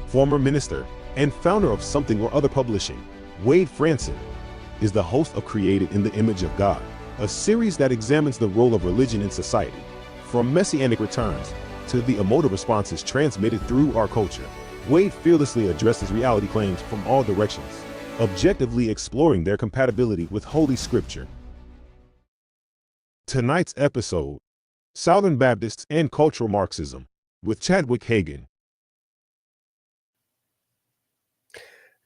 former minister, and founder of Something or Other Publishing, Wade Fransson is the host of Created in the Image of God, a series that examines the role of religion in society, from messianic returns to the emotive responses transmitted through our culture. Wade fearlessly addresses reality claims from all directions, objectively exploring their compatibility with Holy Scripture. Tonight's episode, Southern Baptists and Cultural Marxism, with Chadwick Hagan.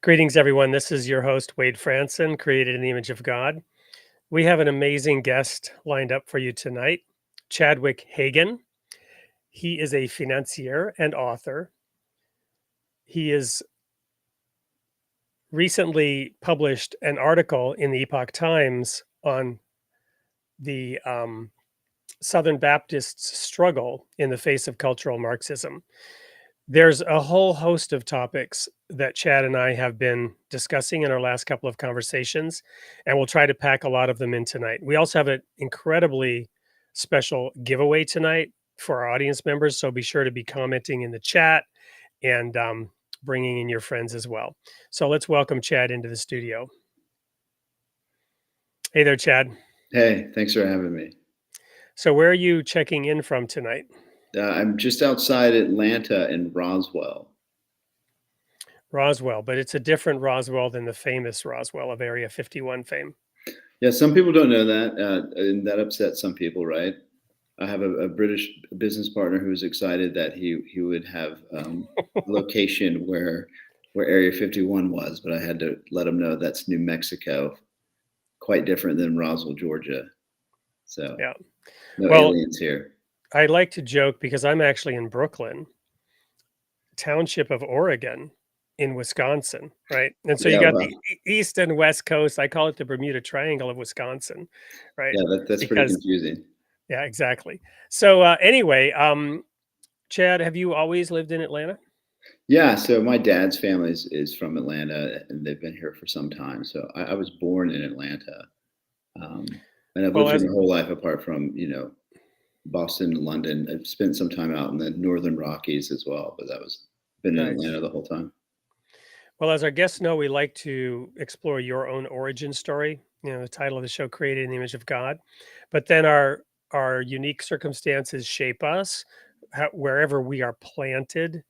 Greetings, everyone. This is your host, Wade Fransson, Created in the Image of God. We have an amazing guest lined up for you tonight, Chadwick Hagan. He is a financier and author. He has recently published an article in the Epoch Times on the Southern Baptists' struggle in the face of cultural Marxism. There's a whole host of topics that Chad and I have been discussing in our last couple of conversations, and we'll try to pack a lot of them in tonight. We also have an incredibly special giveaway tonight for our audience members, so be sure to be commenting in the chat and bringing in your friends as well. So let's welcome Chad into the studio. Hey there, Chad. Hey, thanks for having me. So where are you checking in from tonight? I'm just outside Atlanta in Roswell. Roswell, but it's a different Roswell than the famous Roswell of Area 51 fame. Yeah, some people don't know that, and that upsets some people, right? I have a British business partner who was excited that he would have a location where Area 51 was, but I had to let him know that's New Mexico, quite different than Roswell, Georgia. So yeah, no aliens here. I like to joke because I'm actually in Brooklyn, township of Oregon in Wisconsin, right? And so you got the east and west coast. I call it the Bermuda Triangle of Wisconsin, right? Yeah, that's pretty confusing. Yeah, exactly. So anyway, Chad, have you always lived in Atlanta? Yeah, so my dad's family is from Atlanta, and they've been here for some time. So I was born in Atlanta, and I've lived here my whole life apart from, Boston and London. I've spent some time out in the Northern Rockies as well, but been in Atlanta the whole time. Well, as our guests know, we like to explore your own origin story. The title of the show, Created in the Image of God. But then our unique circumstances shape us wherever we are planted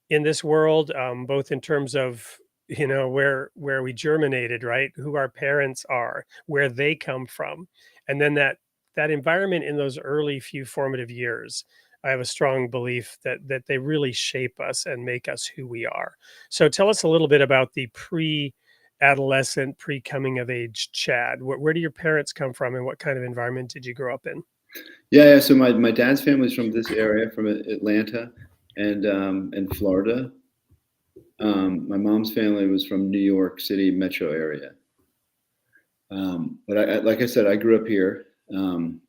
in this world, both in terms of where we germinated, right? Who our parents are, where they come from, and then that environment in those early few formative years. I have a strong belief that they really shape us and make us who we are. So tell us a little bit about the pre-adolescent, pre-coming of age Chad. Where do your parents come from, and what kind of environment did you grow up in? Yeah. So my dad's family is from this area, from Atlanta and Florida. My mom's family was from New York City metro area. But like I said, I grew up here, and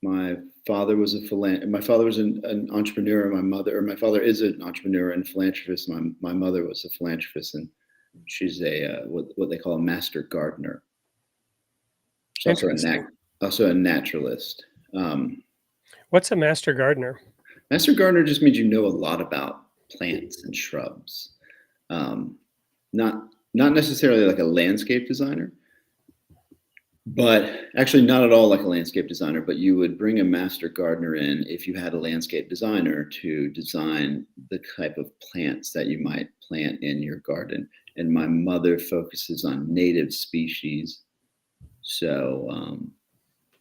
my father was an entrepreneur. My father is an entrepreneur and philanthropist. My mother was a philanthropist, and she's what they call a master gardener. She's also a naturalist. What's a master gardener? Master gardener just means you know a lot about plants and shrubs. Not necessarily like a landscape designer, but actually not at all like a landscape designer, but you would bring a master gardener in if you had a landscape designer to design the type of plants that you might plant in your garden. And my mother focuses on native species. So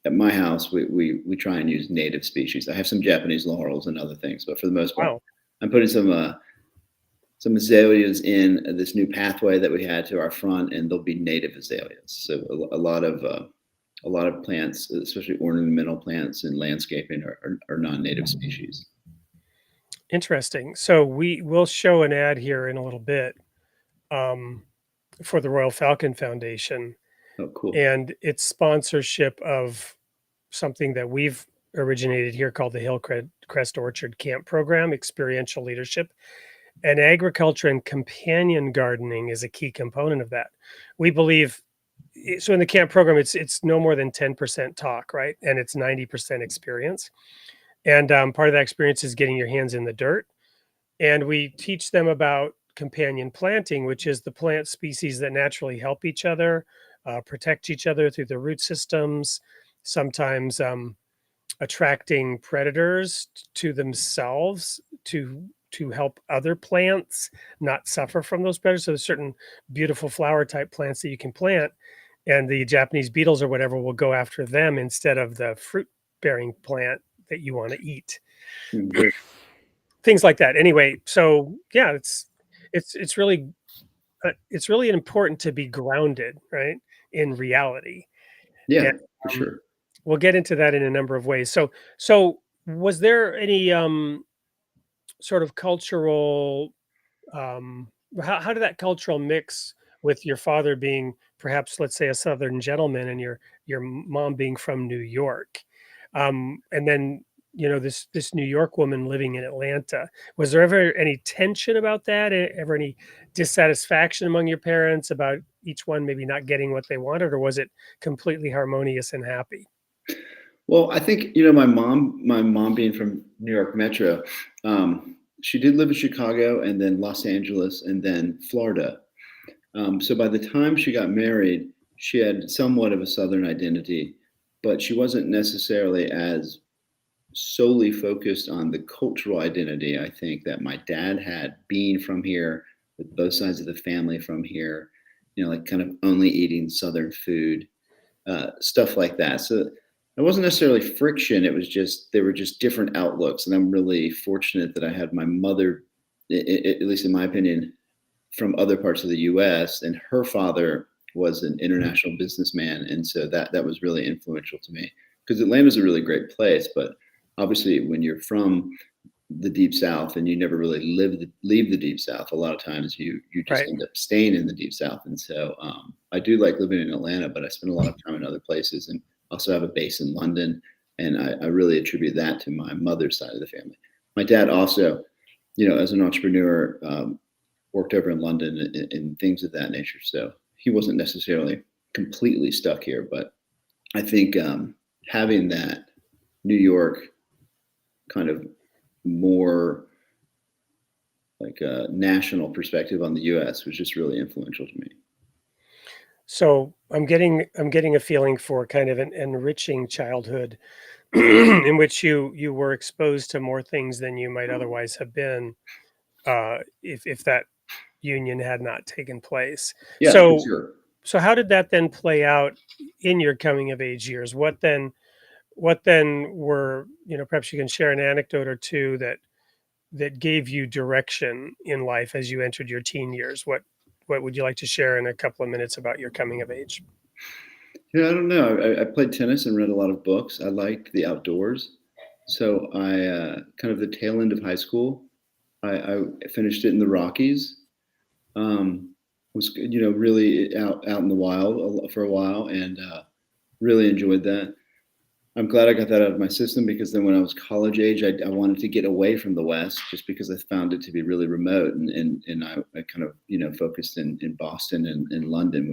at my house, we try and use native species. I have some Japanese laurels and other things, but for the most part, I'm putting some azaleas in this new pathway that we had to our front, and they'll be native azaleas. So a lot of plants, especially ornamental plants and landscaping, are non-native species. Interesting. So we will show an ad here in a little bit for the Royal Falcon Foundation. Oh, cool. And it's sponsorship of something that we've originated here called the Hillcrest Orchard Camp Program, Experiential Leadership. And agriculture and companion gardening is a key component of that. We believe, so in the camp program, it's no more than 10% talk, right? And it's 90% experience. And part of that experience is getting your hands in the dirt. And we teach them about companion planting, which is the plant species that naturally help each other, protect each other through the root systems, sometimes attracting predators to themselves to help other plants not suffer from those predators. So there's certain beautiful flower type plants that you can plant, and the Japanese beetles or whatever will go after them instead of the fruit bearing plant that you want to eat. Mhm. Things like that. Anyway, so yeah, it's really it's really important to be grounded, right, in reality. And Yeah, for um, sure. we'll get into that in a number of ways. So was there any sort of cultural how did that cultural mix with your father being perhaps, let's say, a Southern gentleman and your mom being from New York, and then this New York woman living in Atlanta? Was there ever any tension about that? Ever any dissatisfaction among your parents about each one maybe not getting what they wanted, or was it completely harmonious and happy? Well, I think my mom being from New York Metro, she did live in Chicago and then Los Angeles and then Florida. So by the time she got married, she had somewhat of a Southern identity, but she wasn't necessarily as solely focused on the cultural identity I think that my dad had, being from here, with both sides of the family from here, like kind of only eating Southern food, stuff like that. So it wasn't necessarily friction. It was just, they were just different outlooks. And I'm really fortunate that I had my mother, at least in my opinion, from other parts of the US, and her father was an international businessman. And so that was really influential to me, because Atlanta's a really great place. But obviously, when you're from the deep South and you never really leave the deep South, a lot of times you just Right. end up staying in the deep South. And so I do like living in Atlanta, but I spend a lot of time in other places, and also have a base in London. And I really attribute that to my mother's side of the family. My dad also, as an entrepreneur, worked over in London and things of that nature. So he wasn't necessarily completely stuck here, but I think having that New York kind of more like a national perspective on the U.S. was just really influential to me. So I'm getting a feeling for kind of an enriching childhood in which you were exposed to more things than you might otherwise have been if that union had not taken place. Yeah, for So sure. so how did that then play out in your coming of age years? What then were, perhaps you can share an anecdote or two that gave you direction in life as you entered your teen years? What would you like to share in a couple of minutes about your coming of age? I don't know. I played tennis and read a lot of books. I liked the outdoors. So I kind of the tail end of high school, I finished it in the Rockies. Was really out in the wild for a while, and really enjoyed that. I'm glad I got that out of my system, because then when I was college age, I wanted to get away from the West, just because I found it to be really remote, and I kind of focused in Boston and London,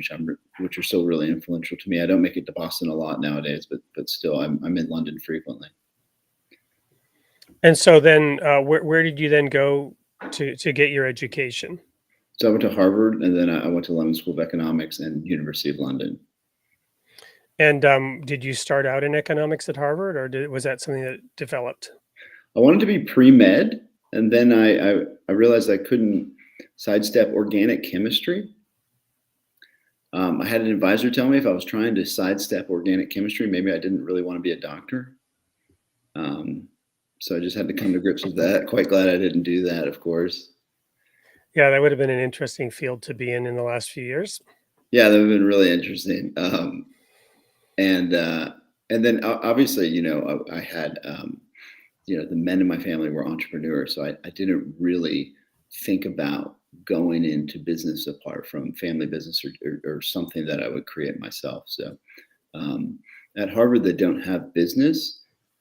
which are still really influential to me. I don't make it to Boston a lot nowadays, but still I'm in London frequently. And so then, where did you then go to get your education? So I went to Harvard, and then I went to London School of Economics and University of London. And did you start out in economics at Harvard, or was that something that developed? I wanted to be pre-med, and then I realized I couldn't sidestep organic chemistry. I had an advisor tell me if I was trying to sidestep organic chemistry, maybe I didn't really want to be a doctor. Um, so I just had to come to grips with that. Quite glad I didn't do that, of course. Yeah, that would have been an interesting field to be in the last few years. Yeah, that would have been really interesting. And and then obviously, I had the men in my family were entrepreneurs, so I didn't really think about going into business apart from family business, or something that I would create myself. So um, at Harvard, they don't have business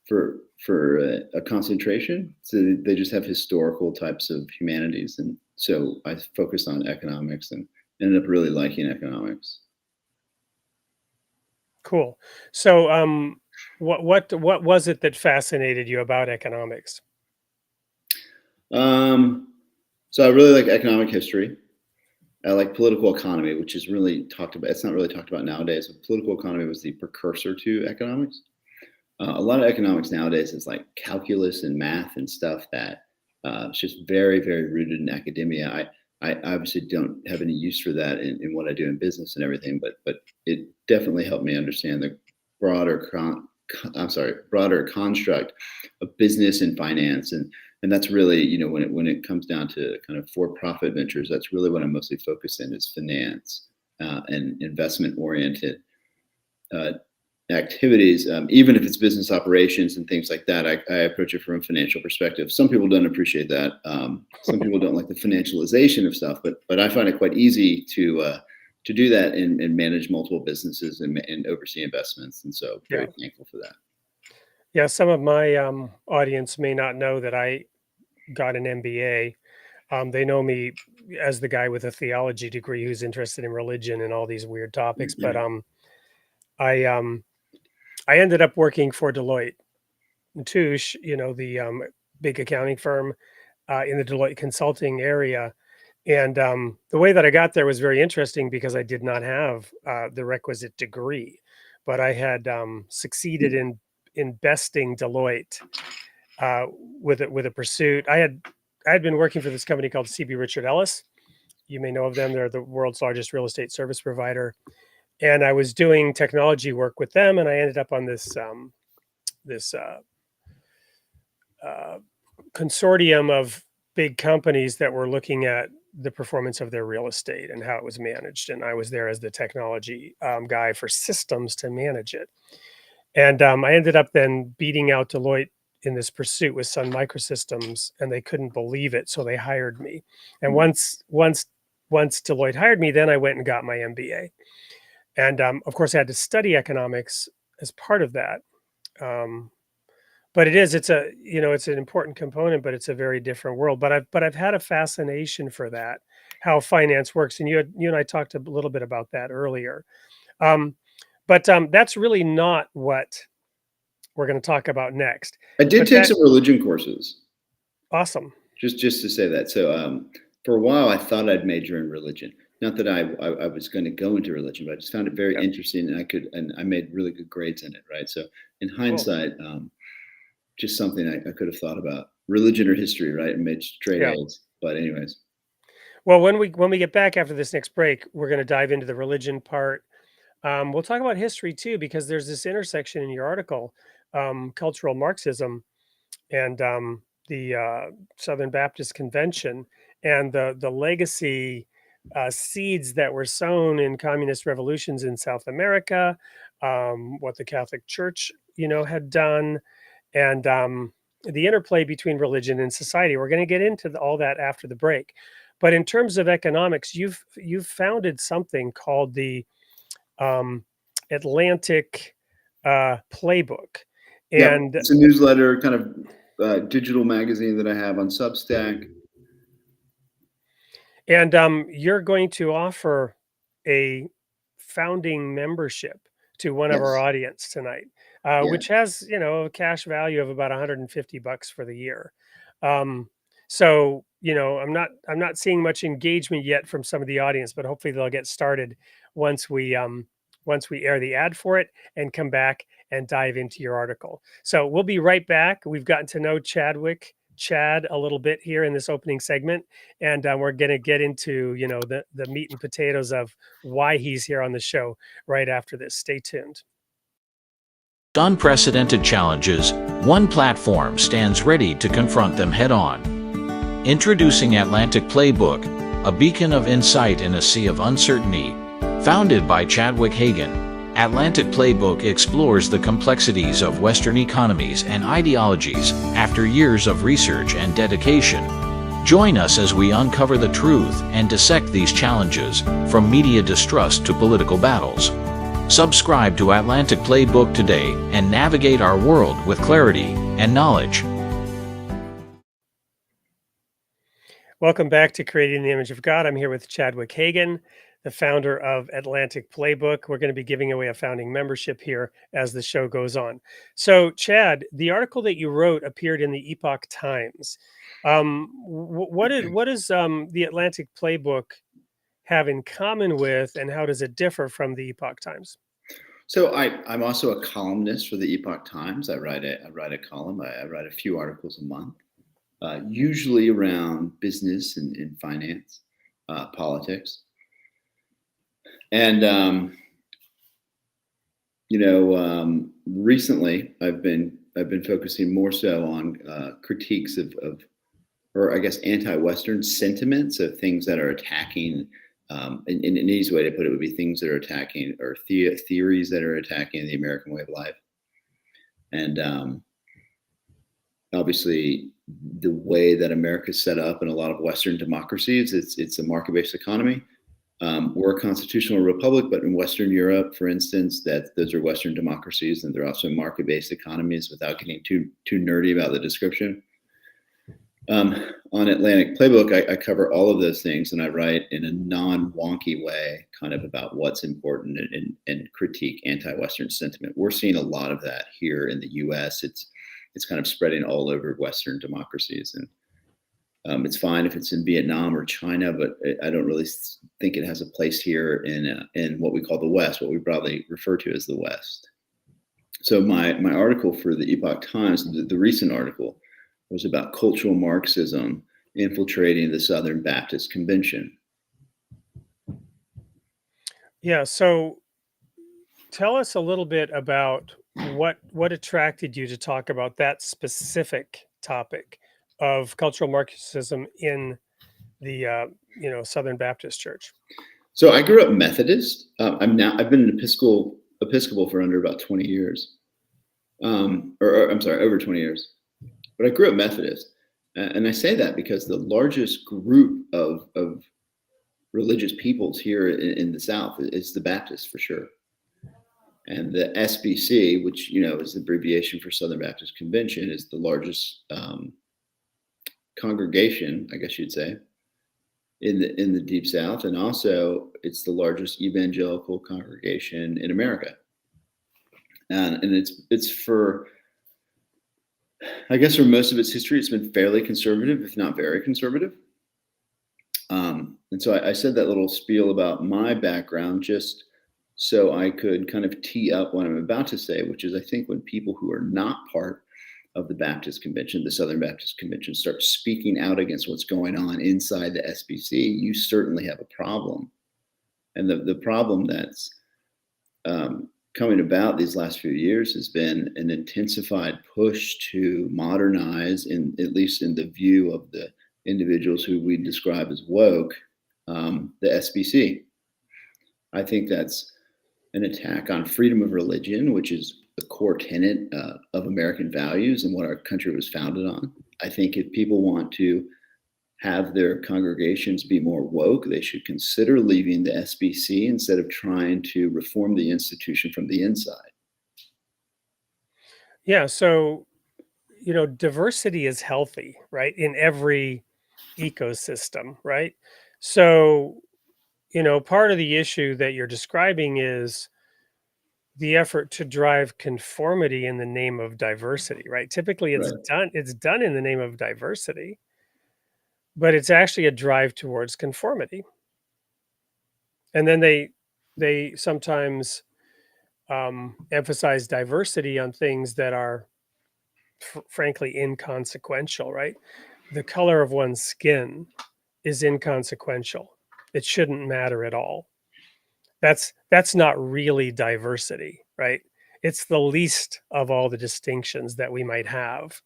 for a concentration, so they just have historical types of humanities, and so I focused on economics and ended up really liking economics. Cool. So, What was it that fascinated you about economics? So I really like economic history. I like political economy, which is really talked about. It's not really talked about nowadays. But political economy was the precursor to economics. A lot of economics nowadays is like calculus and math and stuff that it's just very, very rooted in academia. I obviously don't have any use for that in what I do in business and everything, but it definitely helped me understand the broader broader construct of business and finance, and that's really, you know, when it comes down to kind of for-profit ventures, that's really what I'm mostly focused in is finance and investment oriented activities. Even if it's business operations and things like that, I approach it from a financial perspective. Some people don't appreciate that. Some people don't like the financialization of stuff, but I find it quite easy to do that and manage multiple businesses and oversee investments. And so very thankful for that. Yeah, some of my audience may not know that I got an MBA. They know me as the guy with a theology degree who's interested in religion and all these weird topics. But I ended up working for Deloitte and Touche, you know, the big accounting firm in the Deloitte consulting area. And the way that I got there was very interesting because I did not have the requisite degree, but I had succeeded in besting Deloitte with a pursuit. I had been working for this company called CB Richard Ellis. You may know of them. They're the world's largest real estate service provider. And I was doing technology work with them, and I ended up on this consortium of big companies that were looking at the performance of their real estate and how it was managed. And I was there as the technology guy for systems to manage it. And I ended up then beating out Deloitte in this pursuit with Sun Microsystems, and they couldn't believe it, so they hired me. And once Deloitte hired me, then I went and got my MBA. And of course, I had to study economics as part of that. But it's an important component, but it's a very different world. But I've had a fascination for that, how finance works. And you and I talked a little bit about that earlier. But that's really not what we're going to talk about next. I did take some religion courses. Awesome. Just to say that. So for a while, I thought I'd major in religion. Not that I was going to go into religion, but I just found it very interesting, and I made really good grades in it. Right. So in hindsight, just something I could have thought about, religion or history, right? And made straight A's. But anyways. Well, when we get back after this next break, we're going to dive into the religion part. We'll talk about history too, because there's this intersection in your article, Cultural Marxism and the Southern Baptist Convention and the legacy seeds that were sown in communist revolutions in South America, what the Catholic Church, had done, and the interplay between religion and society. We're going to get into all that after the break. But in terms of economics, you've founded something called the Atlantic Playbook. And it's a newsletter, kind of digital magazine that I have on Substack. And you're going to offer a founding membership to one of our audience tonight, which has, a cash value of about $150 for the year. So, I'm not seeing much engagement yet from some of the audience, but hopefully they'll get started once we air the ad for it and come back and dive into your article. So we'll be right back. We've gotten to know Chad a little bit here in this opening segment, and we're going to get into the meat and potatoes of why he's here on the show right after this. Stay tuned. Unprecedented challenges, one platform stands ready to confront them head-on. Introducing Atlantic Playbook, a beacon of insight in a sea of uncertainty. Founded by Chadwick Hagan, Atlantic Playbook explores the complexities of Western economies and ideologies after years of research and dedication. Join us as we uncover the truth and dissect these challenges, from media distrust to political battles. Subscribe to Atlantic Playbook today and navigate our world with clarity and knowledge. Welcome back to Creating the Image of God. I'm here with Chadwick Hagan, the founder of Atlantic Playbook. We're going to be giving away a founding membership here as the show goes on. So, Chad, the article that you wrote appeared in the Epoch Times. What does the Atlantic Playbook have in common with, and how does it differ from the Epoch Times? So I'm also a columnist for the Epoch Times. I write a column. I write a few articles a month, usually around business and finance, politics. And recently I've been focusing more so on critiques of, or I guess, anti-Western sentiments of things that are attacking. And an easy way to put it would be things that are attacking, or theories that are attacking the American way of life. And obviously, the way that America is set up in a lot of Western democracies, it's a market-based economy. We're a constitutional republic, but in Western Europe, for instance, those are Western democracies, and they're also market-based economies, without getting too nerdy about the description. On Atlantic Playbook, I cover all of those things, and I write in a non-wonky way kind of about what's important and critique anti-Western sentiment. We're seeing a lot of that here in the US. It's kind of spreading all over Western democracies, and it's fine if it's in Vietnam or China, but I don't really think it has a place here in what we call the West, what we broadly refer to as the West. So my article for the Epoch Times, the recent article, was about cultural Marxism infiltrating the Southern Baptist Convention. Yeah, so tell us a little bit about what attracted you to talk about that specific topic of cultural Marxism in the Southern Baptist Church. So I grew up Methodist. I've been an Episcopal for under about 20 years, over 20 years. But I grew up Methodist, and I say that because the largest group of religious peoples here in the South is the Baptists, for sure. And the SBC, which is the abbreviation for Southern Baptist Convention, is the largest congregation, I guess you'd say, in the Deep South, and also it's the largest evangelical congregation in America. And it's for, I guess, for most of its history, it's been fairly conservative, if not very conservative. And so I said that little spiel about my background just so I could kind of tee up what I'm about to say, which is, I think when people who are not part of the Baptist Convention, the Southern Baptist Convention, start speaking out against what's going on inside the SBC, you certainly have a problem. And the problem that's coming about these last few years has been an intensified push to modernize, at least in the view of the individuals who we describe as woke, the SBC. I think that's an attack on freedom of religion, which is a core tenet of American values and what our country was founded on. I think if people want to have their congregations be more woke, they should consider leaving the SBC instead of trying to reform the institution from the inside. Yeah, so diversity is healthy, right, in every ecosystem, right? So part of the issue that you're describing is the effort to drive conformity in the name of diversity, right? Typically it's done in the name of diversity, but it's actually a drive towards conformity. And then they sometimes emphasize diversity on things that are frankly inconsequential, right? The color of one's skin is inconsequential. It shouldn't matter at all. That's not really diversity, right? It's the least of all the distinctions that we might have.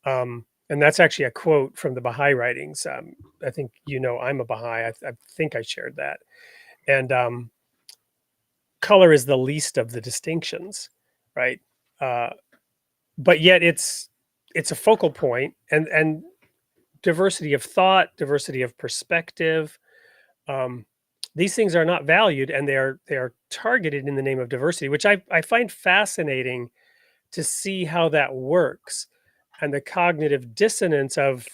And that's actually a quote from the Baha'i writings. I think I'm a Baha'i. I think I shared that. And color is the least of the distinctions, right? But yet it's a focal point, and diversity of thought, diversity of perspective. These things are not valued, and they are targeted in the name of diversity, which I find fascinating to see how that works, and the cognitive dissonance of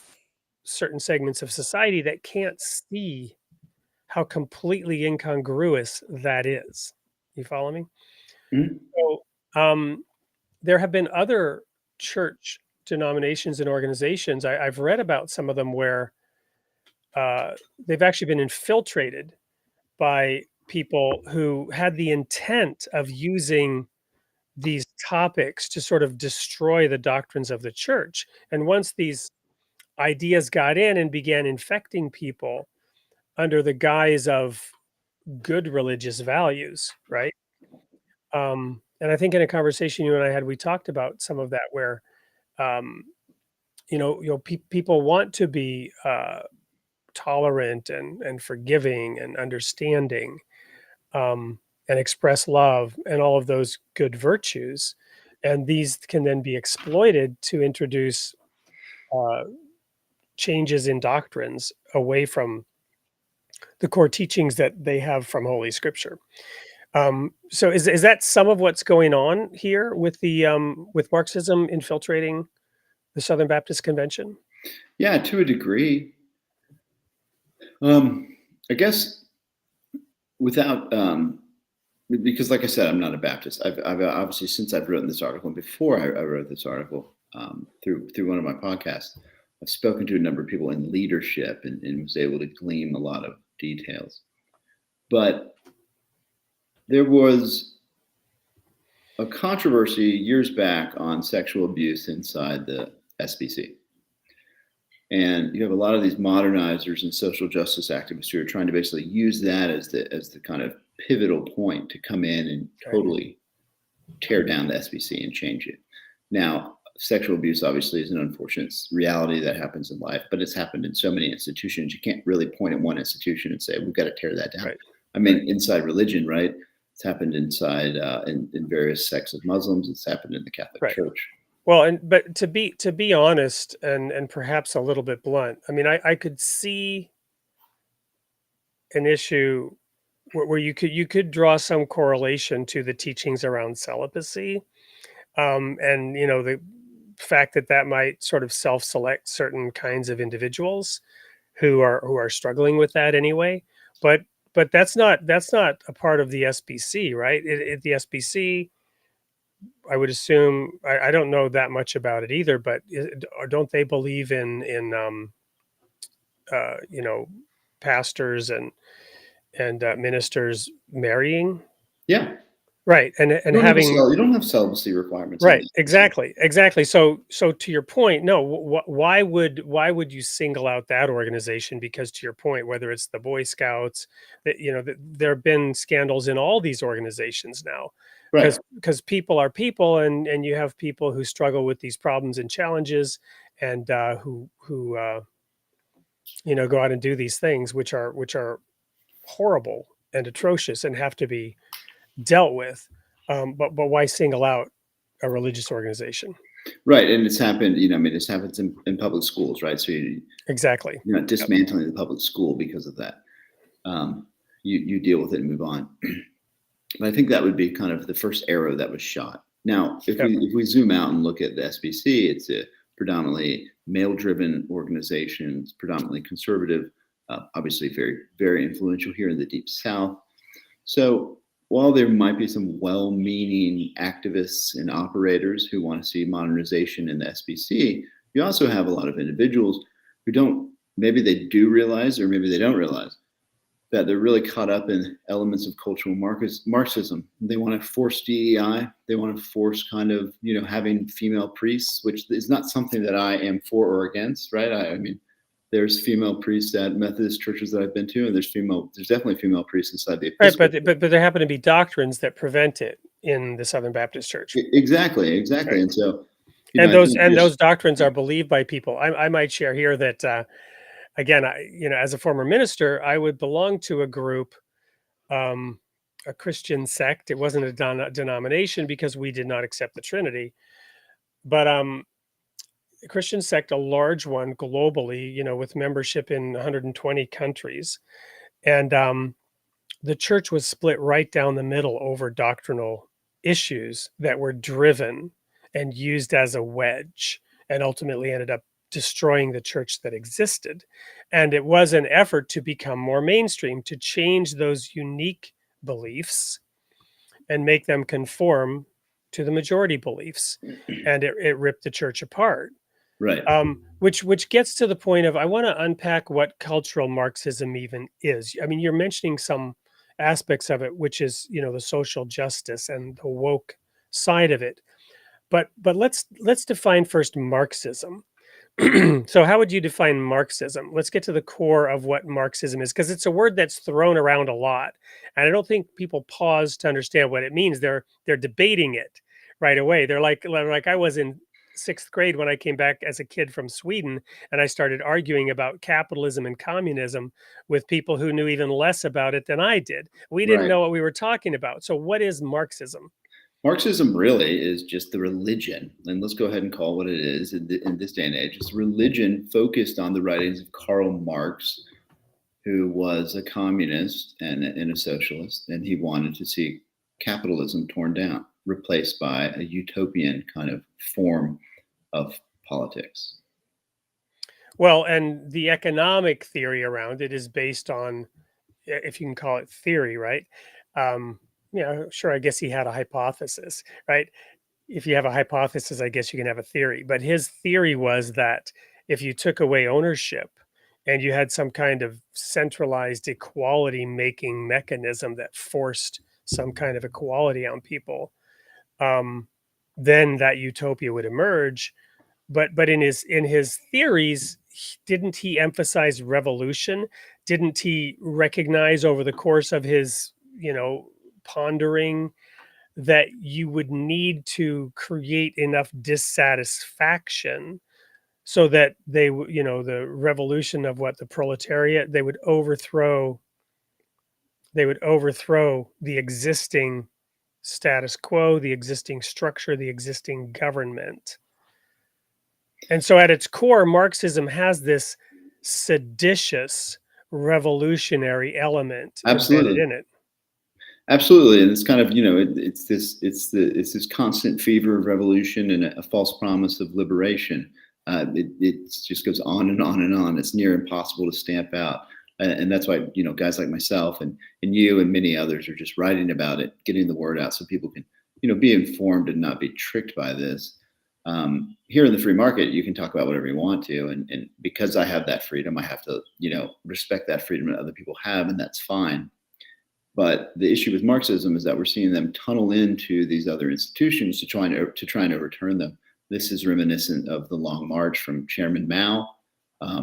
certain segments of society that can't see how completely incongruous that is. You follow me? Mhm. So there have been other church denominations and organizations. I've read about some of them where they've actually been infiltrated by people who had the intent of using these topics to sort of destroy the doctrines of the church. And once these ideas got in and began infecting people under the guise of good religious values, right? And I think in a conversation you and I had, we talked about some of that where, um, people want to be tolerant and forgiving and understanding, and express love and all of those good virtues. And these can then be exploited to introduce uh, changes in doctrines away from the core teachings that they have from Holy Scripture. So is that some of what's going on here with the with Marxism infiltrating the Southern Baptist Convention? Yeah, to a degree. Um, I guess without because, like I said, I'm not a Baptist. I've obviously, since I've written this article, and before I wrote this article, through one of my podcasts, I've spoken to a number of people in leadership and was able to glean a lot of details. But there was a controversy years back on sexual abuse inside the SBC. And you have a lot of these modernizers and social justice activists who are trying to basically use that as the kind of pivotal point to come in and totally tear down the SBC and change it. Now, sexual abuse obviously is an unfortunate reality that happens in life, but it's happened in so many institutions. You can't really point at one institution and say, we've got to tear that down. Right. I mean, inside religion, right? It's happened inside in various sects of Muslims. It's happened in the Catholic Church. Well, but to be honest and perhaps a little bit blunt, I mean, I could see an issue where you could draw some correlation to the teachings around celibacy, and the fact that might sort of self-select certain kinds of individuals who are struggling with that anyway. But that's not a part of the SBC, right? The SBC, I would assume, I don't know that much about it either, but or don't they believe in pastors and ministers marrying? Yeah. Right. And having, you don't have celibacy requirements. right. Exactly. So to your point, no, why would you single out that organization? Because to your point, whether it's the Boy Scouts, that there have been scandals in all these organizations now. Right. Because people are people, and you have people who struggle with these problems and challenges, and who go out and do these things which are horrible and atrocious and have to be dealt with. But why single out a religious organization? Right, and it's happened. This happens in public schools, right? So Exactly. you're not dismantling the public school because of that. You deal with it and move on. But I think that would be kind of the first arrow that was shot. Now, if we zoom out and look at the SBC, it's a predominantly male-driven organization. It's predominantly conservative, obviously very, very influential here in the Deep South. So while there might be some well-meaning activists and operators who want to see modernization in the SBC, you also have a lot of individuals who maybe they do realize, or maybe they don't realize, that they're really caught up in elements of cultural Marxism. They want to force DEI. They want to force kind of, having female priests, which is not something that I am for or against, right? I mean, there's female priests at Methodist churches that I've been to, and there's definitely female priests inside the Episcopal. Right, but there happen to be doctrines that prevent it in the Southern Baptist Church. Exactly. Right. And so, those doctrines are believed by people. I might share here that, again, as a former minister, I would belong to a group, a Christian sect. It wasn't a denomination because we did not accept the Trinity, but a Christian sect, a large one globally, with membership in 120 countries. And the church was split right down the middle over doctrinal issues that were driven and used as a wedge, and ultimately ended up destroying the church that existed. And it was an effort to become more mainstream, to change those unique beliefs and make them conform to the majority beliefs. And it ripped the church apart. Right. Which gets to the point of, I want to unpack what cultural Marxism even is. I mean, you're mentioning some aspects of it, which is, the social justice and the woke side of it. But let's define first Marxism. So how would you define Marxism? Let's get to the core of what Marxism is, because it's a word that's thrown around a lot, and I don't think people pause to understand what it means. They're debating it right away. They're like I was in sixth grade when I came back as a kid from Sweden, and I started arguing about capitalism and communism with people who knew even less about it than I did. We didn't Right. know what we were talking about. So what is Marxism? Marxism really is just the religion, and let's go ahead and call what it is in this day and age. It's religion focused on the writings of Karl Marx, who was a communist and a socialist, and he wanted to see capitalism torn down, replaced by a utopian kind of form of politics. Well, and the economic theory around it is based on, if you can call it theory, right? Sure, I guess he had a hypothesis, right? If you have a hypothesis, I guess you can have a theory. But his theory was that if you took away ownership and you had some kind of centralized equality making mechanism that forced some kind of equality on people, then that utopia would emerge. But in his theories, didn't he emphasize revolution? Didn't he recognize over the course of his, pondering, that you would need to create enough dissatisfaction so that the revolution of the proletariat, they would overthrow the existing status quo, the existing structure, the existing government. And so at its core, Marxism has this seditious revolutionary element embedded in it. Absolutely, and it's kind of it's this constant fever of revolution and a false promise of liberation. It just goes on and on and on. It's near impossible to stamp out, and that's why guys like myself and you and many others are just writing about it, getting the word out so people can be informed and not be tricked by this. Here in the free market, you can talk about whatever you want to, and because I have that freedom, I have to respect that freedom that other people have, and that's fine. But the issue with Marxism is that we're seeing them tunnel into these other institutions to try and overturn them. This is reminiscent of the Long March from Chairman Mao.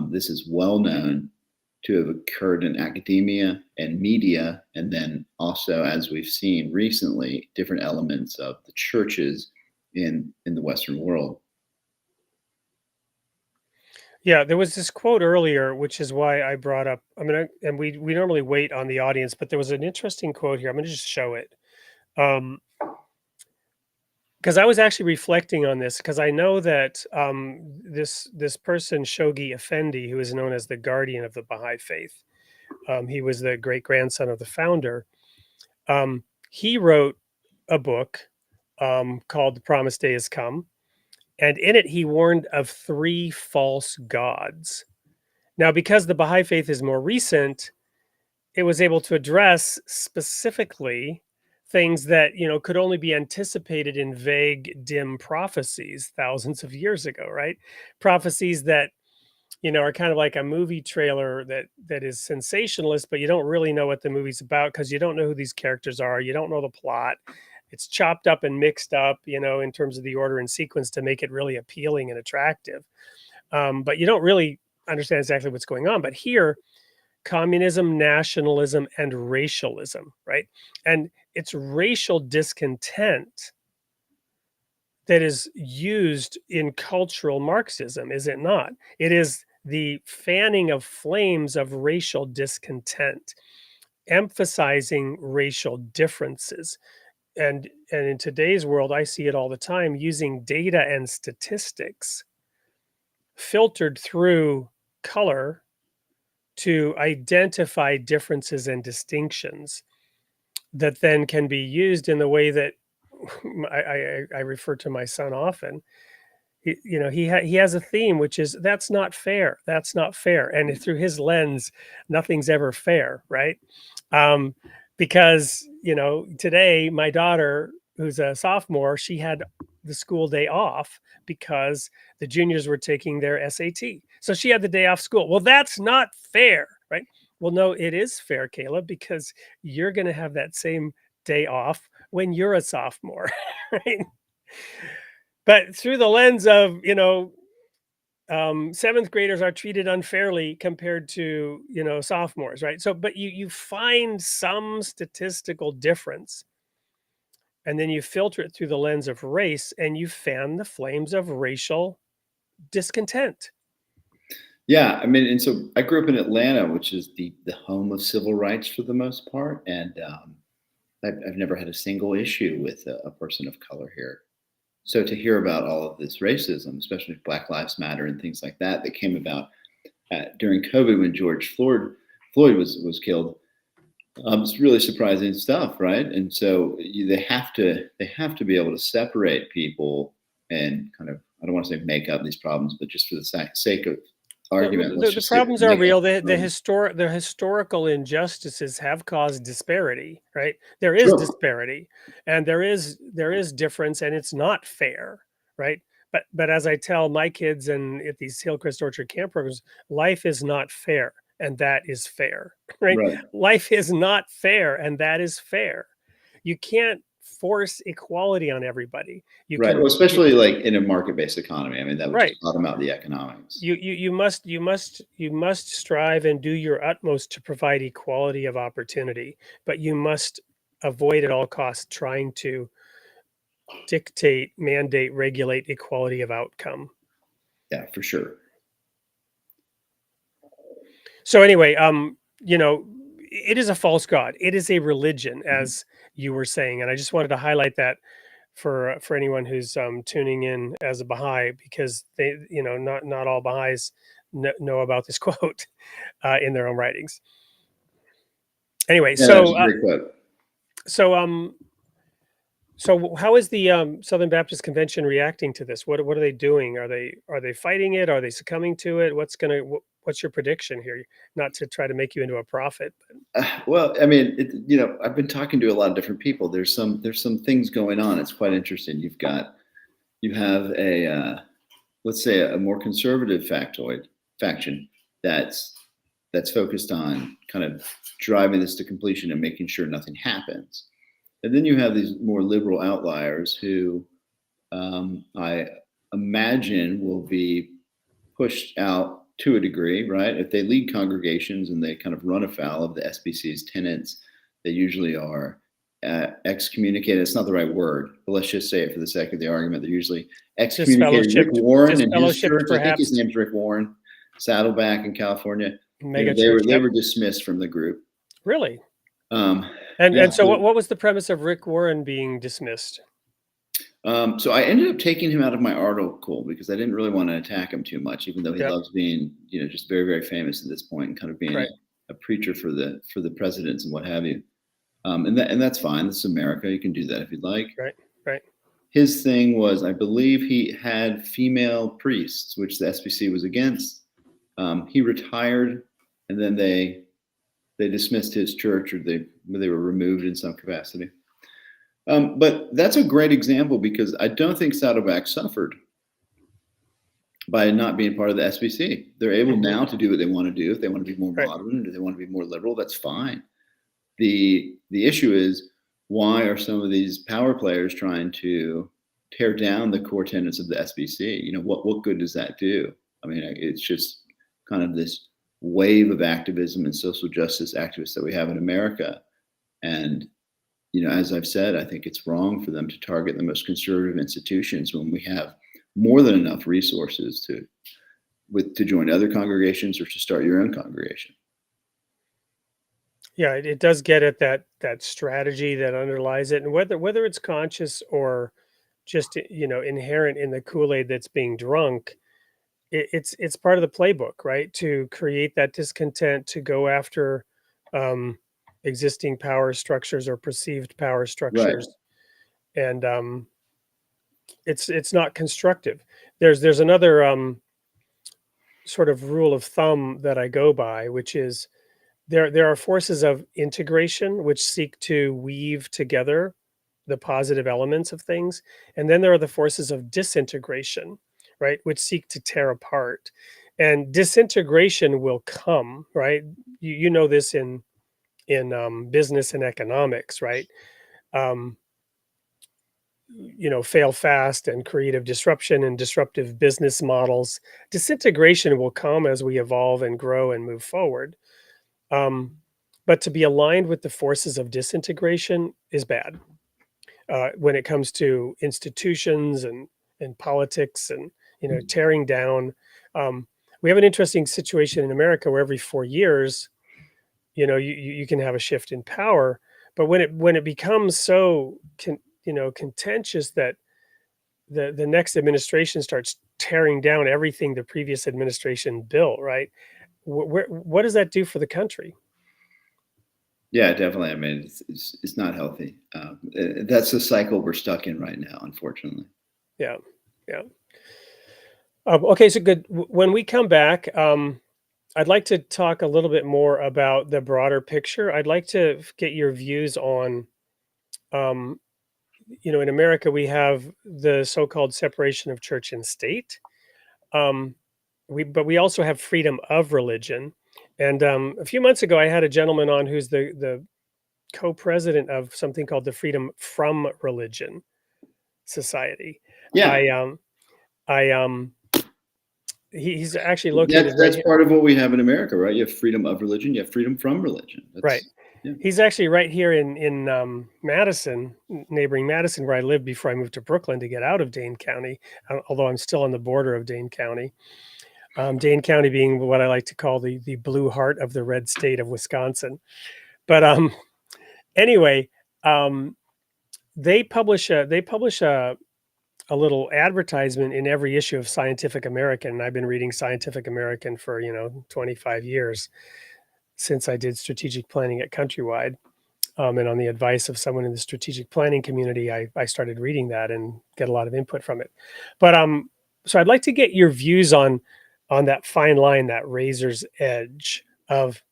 This is well known to have occurred in academia and media, and then also, as we've seen recently, different elements of the churches in the Western world. Yeah, there was this quote earlier, which is why I brought up. And we normally wait on the audience, but there was an interesting quote here. I'm going to just show it, because I was actually reflecting on this, because I know that this person, Shoghi Effendi, who is known as the guardian of the Baha'i faith, he was the great grandson of the founder. He wrote a book called "The Promised Day Has Come." And in it, he warned of 3 false gods. Now, because the Baha'i faith is more recent, it was able to address specifically things that, could only be anticipated in vague, dim prophecies thousands of years ago, right? Prophecies that, are kind of like a movie trailer that is sensationalist, but you don't really know what the movie's about because you don't know who these characters are. You don't know the plot. It's chopped up and mixed up, in terms of the order and sequence to make it really appealing and attractive. But you don't really understand exactly what's going on. But here, communism, nationalism, and racialism, right? And it's racial discontent that is used in cultural Marxism, is it not? It is the fanning of flames of racial discontent, emphasizing racial differences. And in today's world, I see it all the time, using data and statistics filtered through color to identify differences and distinctions that then can be used in the way that I refer to my son often. he has a theme, which is that's not fair. That's not fair. And through his lens, nothing's ever fair, right? Because today my daughter, who's a sophomore, she had the school day off because the juniors were taking their SAT. So she had the day off school. Well, that's not fair, right? Well, no, it is fair, Caleb, because you're going to have that same day off when you're a sophomore, right? But through the lens of, seventh graders are treated unfairly compared to, sophomores, right? So, but you find some statistical difference, and then you filter it through the lens of race, and you fan the flames of racial discontent. Yeah, I mean, and so I grew up in Atlanta, which is the home of civil rights for the most part, and I've never had a single issue with a person of color here. So to hear about all of this racism, especially Black Lives Matter and things like that came about during COVID when George Floyd was killed, it's really surprising stuff, right? And so they have to be able to separate people and kind of, I don't want to say make up these problems, but just for the sake of argument, the problems are real. The historical injustices have caused disparity, right? There is disparity, and there is difference, and it's not fair, right? But as I tell my kids and at these Hillcrest Orchard camp programs, life is not fair, and that is fair, right? Life is not fair, and that is fair. You can't force equality on everybody. Well, especially like in a market-based economy. I mean, that would just bottom out the economics. You must strive and do your utmost to provide equality of opportunity, but you must avoid at all costs trying to dictate, mandate, regulate equality of outcome. Yeah, for sure. So anyway, it is a false god. It is a religion, as you were saying, and I just wanted to highlight that for anyone who's tuning in as a Baha'i, because they, not all Baha'is know about this quote in their own writings. Anyway, yeah, so how is the Southern Baptist Convention reacting to this? What are they doing? Are they fighting it? Are they succumbing to it? What's your prediction here? Not to try to make you into a prophet. Well, I mean, I've been talking to a lot of different people. There's some things going on. It's quite interesting. You have a let's say a more conservative faction that's focused on kind of driving this to completion and making sure nothing happens. And then you have these more liberal outliers who I imagine will be pushed out to a degree, right? If they lead congregations and they kind of run afoul of the SBC's tenets, they usually are excommunicated. It's not the right word, but let's just say it for the sake of the argument. They're usually excommunicated. Rick Warren and his church, I think his name's Rick Warren, Saddleback in California. They were dismissed from the group. Really? And so what was the premise of Rick Warren being dismissed? So I ended up taking him out of my article because I didn't really want to attack him too much, even though he loves being, just very, very famous at this point and kind of being a preacher for the presidents and what have you. And that's fine. This is America. You can do that if you'd like. Right. His thing was, I believe he had female priests, which the SBC was against. He retired, and then they dismissed his church, or they were removed in some capacity. But that's a great example because I don't think Saddleback suffered by not being part of the SBC. They're able now to do what they want to do. If they want to be more modern, or they want to be more liberal, that's fine. The issue is, why are some of these power players trying to tear down the core tenets of the SBC? What good does that do? I mean, it's just kind of this wave of activism and social justice activists that we have in America. And, as I've said, I think it's wrong for them to target the most conservative institutions when we have more than enough resources to join other congregations or to start your own congregation. Yeah, it does get at that strategy that underlies it, and whether it's conscious or just inherent in the Kool-Aid that's being drunk, it's part of the playbook, right? To create that discontent, to go after existing power structures or perceived power structures, and it's not constructive. there's another sort of rule of thumb that I go by, which is there are forces of integration which seek to weave together the positive elements of things, and then there are the forces of disintegration, right, which seek to tear apart. And disintegration will come, right? You know this in business and economics, right? Um, fail fast and creative disruption and disruptive business models. Disintegration will come as we evolve and grow and move forward. Um, but to be aligned with the forces of disintegration is bad when it comes to institutions and politics and tearing down. Um, we have an interesting situation in America where every 4 years, you can have a shift in power, but when it becomes so contentious that the next administration starts tearing down everything the previous administration built, right? What does that do for the country? Yeah, definitely. I mean, it's not healthy. That's the cycle we're stuck in right now, unfortunately. Yeah, yeah. Okay, so good. When we come back, I'd like to talk a little bit more about the broader picture. I'd like to get your views on, um, in America, we have the so-called separation of church and state. Um, but we also have freedom of religion. And a few months ago, I had a gentleman on who's the co-president of something called the Freedom from Religion Society. Yeah, He's actually located that's right part of what we have in America, right? You have freedom of religion, you have freedom from religion. right. Yeah. He's actually right here in Madison, neighboring Madison, where I lived before I moved to Brooklyn to get out of Dane County. Although I'm still on the border of Dane County. Dane County being what I like to call the blue heart of the red state of Wisconsin. But anyway, they publish a little advertisement in every issue of Scientific American. And I've been reading Scientific American for 25 years since I did strategic planning at Countrywide. And on the advice of someone in the strategic planning community, I started reading that and get a lot of input from it. But so I'd like to get your views on that fine line, that razor's edge of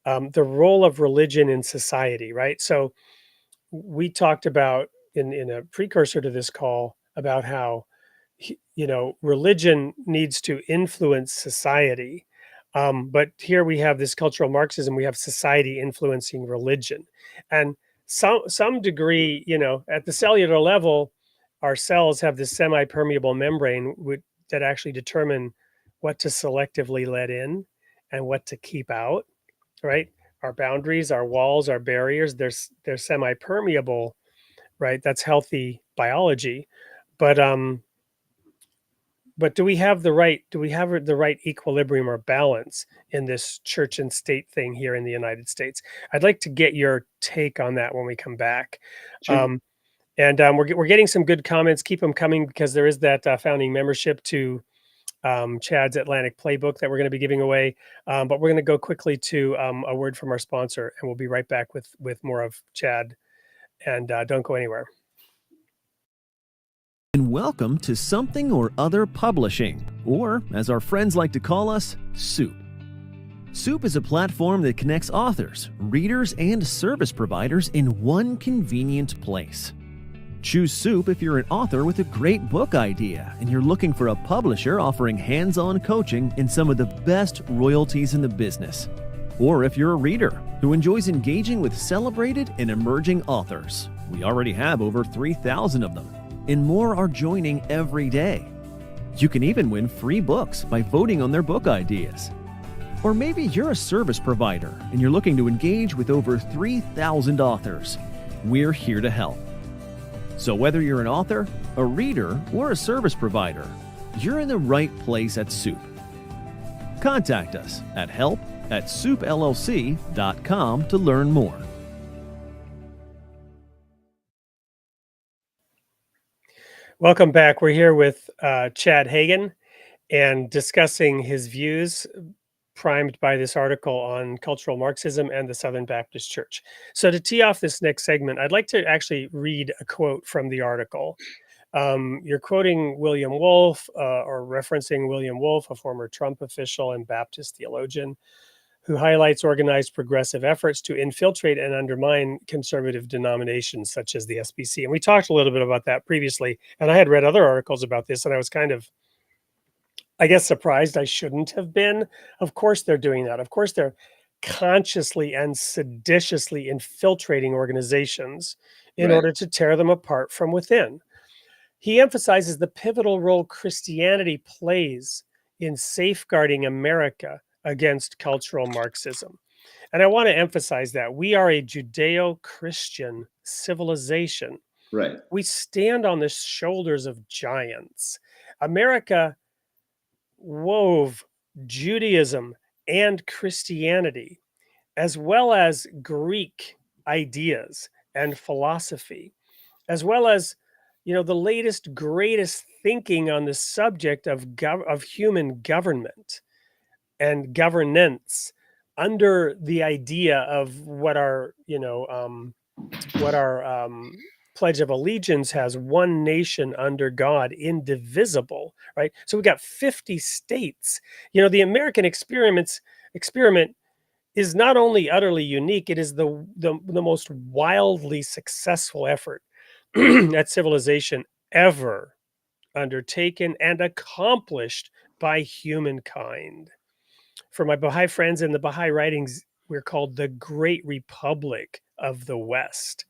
the role of religion in society, right? So we talked about in a precursor to this call about how religion needs to influence society. But here we have this cultural Marxism. We have society influencing religion, and some degree, at the cellular level, our cells have this semi-permeable membrane that actually determine what to selectively let in and what to keep out. Right? Our boundaries, our walls, our barriers, they're semi-permeable. Right? That's healthy biology, but do we have the right equilibrium or balance in this church and state thing here in the United States? I'd like to get your take on that when we come back. Sure. We're getting some good comments. Keep them coming, because there is that founding membership to Chad's Atlantic Playbook that we're going to be giving away. But we're going to go quickly to a word from our sponsor, and we'll be right back with more of Chad. And don't go anywhere. And welcome to Something or Other Publishing, or as our friends like to call us, Soup. Soup is a platform that connects authors, readers, and service providers in one convenient place. Choose Soup if you're an author with a great book idea and you're looking for a publisher offering hands-on coaching in some of the best royalties in the business. Or if you're a reader who enjoys engaging with celebrated and emerging authors. We already have over 3,000 of them, and more are joining every day. You can even win free books by voting on their book ideas. Or maybe you're a service provider and you're looking to engage with over 3,000 authors. We're here to help. So whether you're an author, a reader, or a service provider, you're in the right place at Soup. Contact us at help@soupllc.com to learn more. Welcome back. We're here with Chad Hagan and discussing his views primed by this article on cultural Marxism and the Southern Baptist Church. So to tee off this next segment, I'd like to actually read a quote from the article. You're quoting William Wolfe or referencing William Wolfe, a former Trump official and Baptist theologian, who highlights organized progressive efforts to infiltrate and undermine conservative denominations such as the SBC. And we talked a little bit about that previously. And I had read other articles about this, and I was kind of, I guess, surprised. I shouldn't have been. Of course they're doing that. Of course they're consciously and seditiously infiltrating organizations in Right. order to tear them apart from within. He emphasizes the pivotal role Christianity plays in safeguarding America against cultural Marxism. And I want to emphasize that we are a Judeo-Christian civilization. Right. We stand on the shoulders of giants. America wove Judaism and Christianity, as well as Greek ideas and philosophy, as well as, the latest, greatest thinking on the subject of human government and governance under the idea of what our Pledge of Allegiance has: one nation under God, indivisible, right? So we got 50 states. The American experiment is not only utterly unique, it is the most wildly successful effort at civilization ever undertaken and accomplished by humankind. For my Baha'i friends in the Baha'i writings, we're called the Great Republic of the West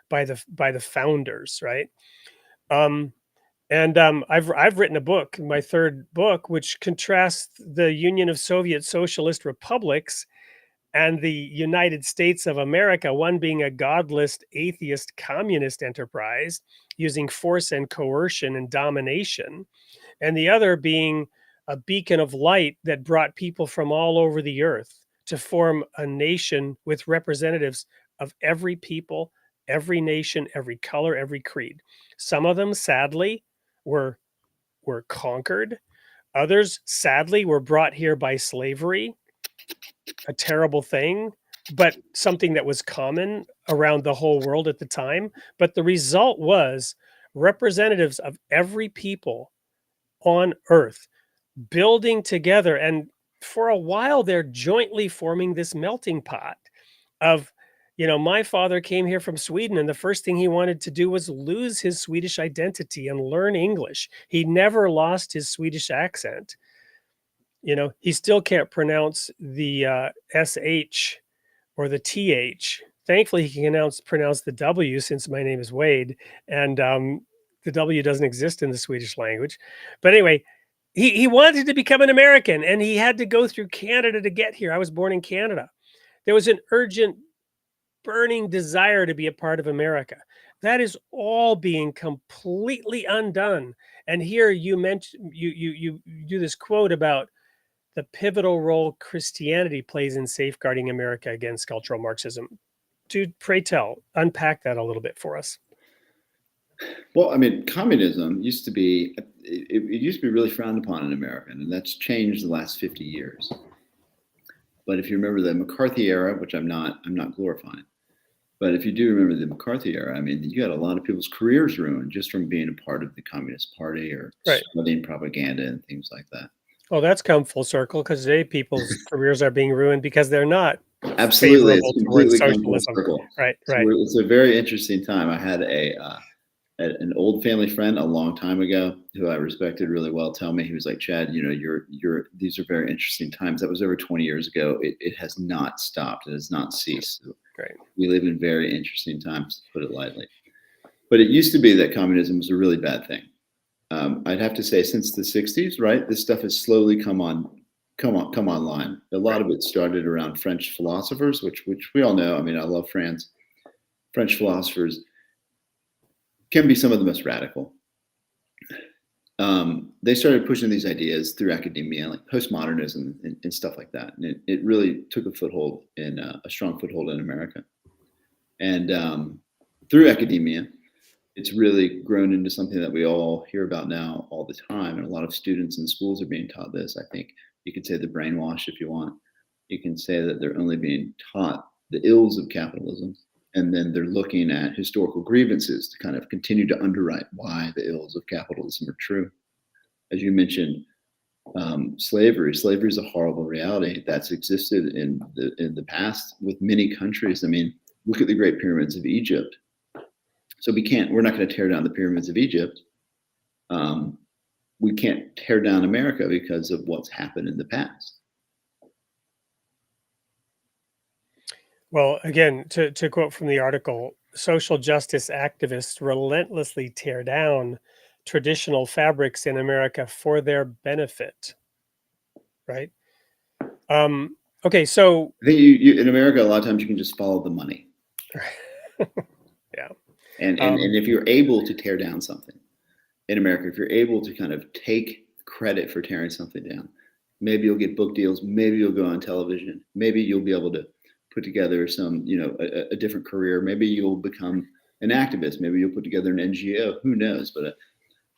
by the founders, right? I've written a book, my third book, which contrasts the Union of Soviet Socialist Republics and the United States of America, one being a godless, atheist, communist enterprise using force and coercion and domination, and the other being a beacon of light that brought people from all over the earth to form a nation with representatives of every people, every nation, every color, every creed. Some of them, sadly, were conquered. Others, sadly, were brought here by slavery, a terrible thing, but something that was common around the whole world at the time. But the result was representatives of every people on earth building together. And for a while, they're jointly forming this melting pot of, my father came here from Sweden, and the first thing he wanted to do was lose his Swedish identity and learn English. He never lost his Swedish accent. He still can't pronounce the SH or the TH. Thankfully, he can pronounce the W, since my name is Wade, and the W doesn't exist in the Swedish language. But anyway, he wanted to become an American, and he had to go through Canada to get here. I was born in Canada. There was an urgent, burning desire to be a part of America. That is all being completely undone. And here you mentioned, you do this quote about the pivotal role Christianity plays in safeguarding America against cultural Marxism. Dude, pray tell, unpack that a little bit for us. Well, I mean, communism used to be, it used to be really frowned upon in America, and that's changed the last 50 years. But if you remember the McCarthy era, which I'm not glorifying, but if you do remember the McCarthy era, I mean, you had a lot of people's careers ruined just from being a part of the Communist Party or studying propaganda and things like that. Well, that's come full circle, because today people's careers are being ruined because they're not absolutely favorable towards socialism. Right. So it's a very interesting time. I had an old family friend a long time ago who I respected really well tell me, he was like, Chad, these are very interesting times. That was over 20 years ago. It has not stopped. It has not ceased. So we live in very interesting times, to put it lightly. But it used to be that communism was a really bad thing. I'd have to say since the 60s, right? This stuff has slowly come online. A lot of it started around French philosophers, which we all know. I mean, I love France. French philosophers can be some of the most radical. They started pushing these ideas through academia, like postmodernism and stuff like that. And it really took a strong foothold in America. And through academia, it's really grown into something that we all hear about now all the time. And a lot of students in schools are being taught this. I think you could say the brainwash if you want. You can say that they're only being taught the ills of capitalism And then they're looking at historical grievances to kind of continue to underwrite why the ills of capitalism are true. As you mentioned, slavery is a horrible reality that's existed in the past with many countries. I mean, look at the Great Pyramids of Egypt. So we're not going to tear down the pyramids of Egypt. We can't tear down America because of what's happened in the past. Well, again, to quote from the article, social justice activists relentlessly tear down traditional fabrics in America for their benefit. Right. Okay. So I think you in America, a lot of times you can just follow the money. yeah. And if you're able to tear down something in America, if you're able to kind of take credit for tearing something down, maybe you'll get book deals, maybe you'll go on television, maybe you'll be able to put together some, a different career. Maybe you'll become an activist. Maybe you'll put together an NGO. Who knows? But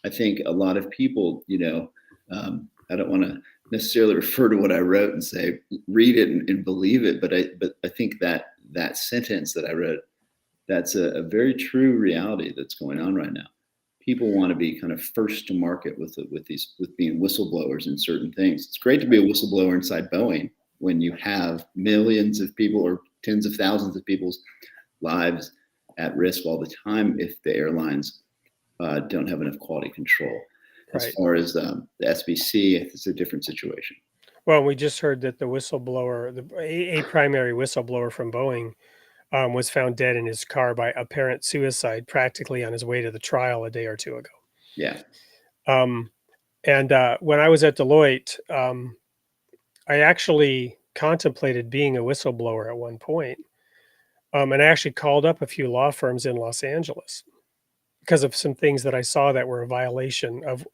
I think a lot of people, I don't want to necessarily refer to what I wrote and say read it and believe it, but I think that sentence that I wrote, that's a very true reality that's going on right now. People want to be kind of first to market with being whistleblowers in certain things. It's great to be a whistleblower inside Boeing when you have millions of people or tens of thousands of people's lives at risk all the time if the airlines don't have enough quality control. As far as the SBC, it's a different situation. Well, we just heard that the whistleblower, a primary whistleblower from Boeing, was found dead in his car by apparent suicide, practically on his way to the trial a day or two ago. Yeah. And when I was at Deloitte, I actually contemplated being a whistleblower at one point. And I actually called up a few law firms in Los Angeles because of some things that I saw that were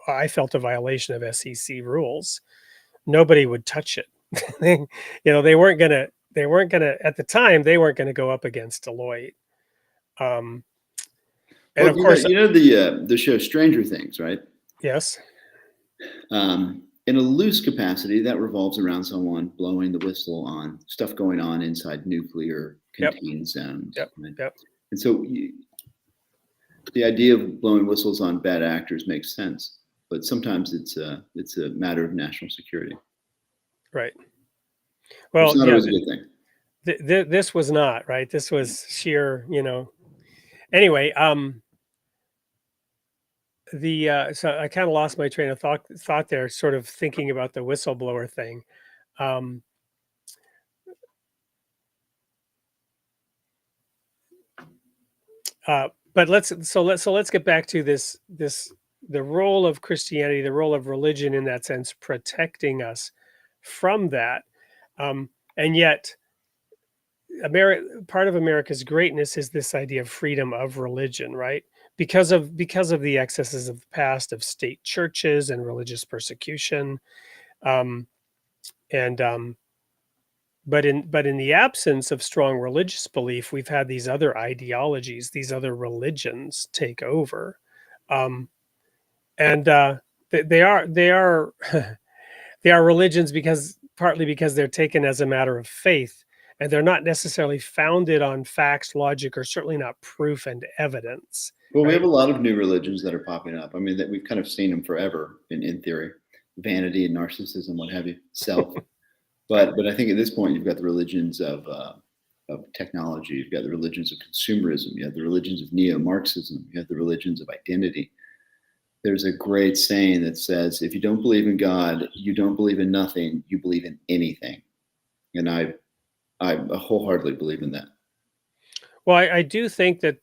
I felt a violation of SEC rules. Nobody would touch it. They weren't gonna, at the time, they weren't gonna go up against Deloitte. And of course, the show Stranger Things, right? Yes. In a loose capacity, that revolves around someone blowing the whistle on stuff going on inside nuclear contained zones. Yep. Right? Yep. And so the idea of blowing whistles on bad actors makes sense, but sometimes it's a matter of national security. Right. Well, it's not always a good thing. This was not, right. This was sheer, Anyway, so I kind of lost my train of thought there, sort of thinking about the whistleblower thing. But let's get back to the role of Christianity, the role of religion in that sense, protecting us from that. And yet part of America's greatness is this idea of freedom of religion, right? Because of the excesses of the past of state churches and religious persecution. But in the absence of strong religious belief, we've had these other ideologies, these other religions take over. And they are they are religions partly because they're taken as a matter of faith, and they're not necessarily founded on facts, logic, or certainly not proof and evidence. Well, right? We have a lot of new religions that are popping up. I mean, that we've kind of seen them forever in theory, vanity and narcissism, what have you, self. But I think at this point, you've got the religions of technology, you've got the religions of consumerism, you have the religions of neo-Marxism, you have the religions of identity. There's a great saying that says, if you don't believe in God, you don't believe in nothing, you believe in anything. And I wholeheartedly believe in that. Well, I do think that,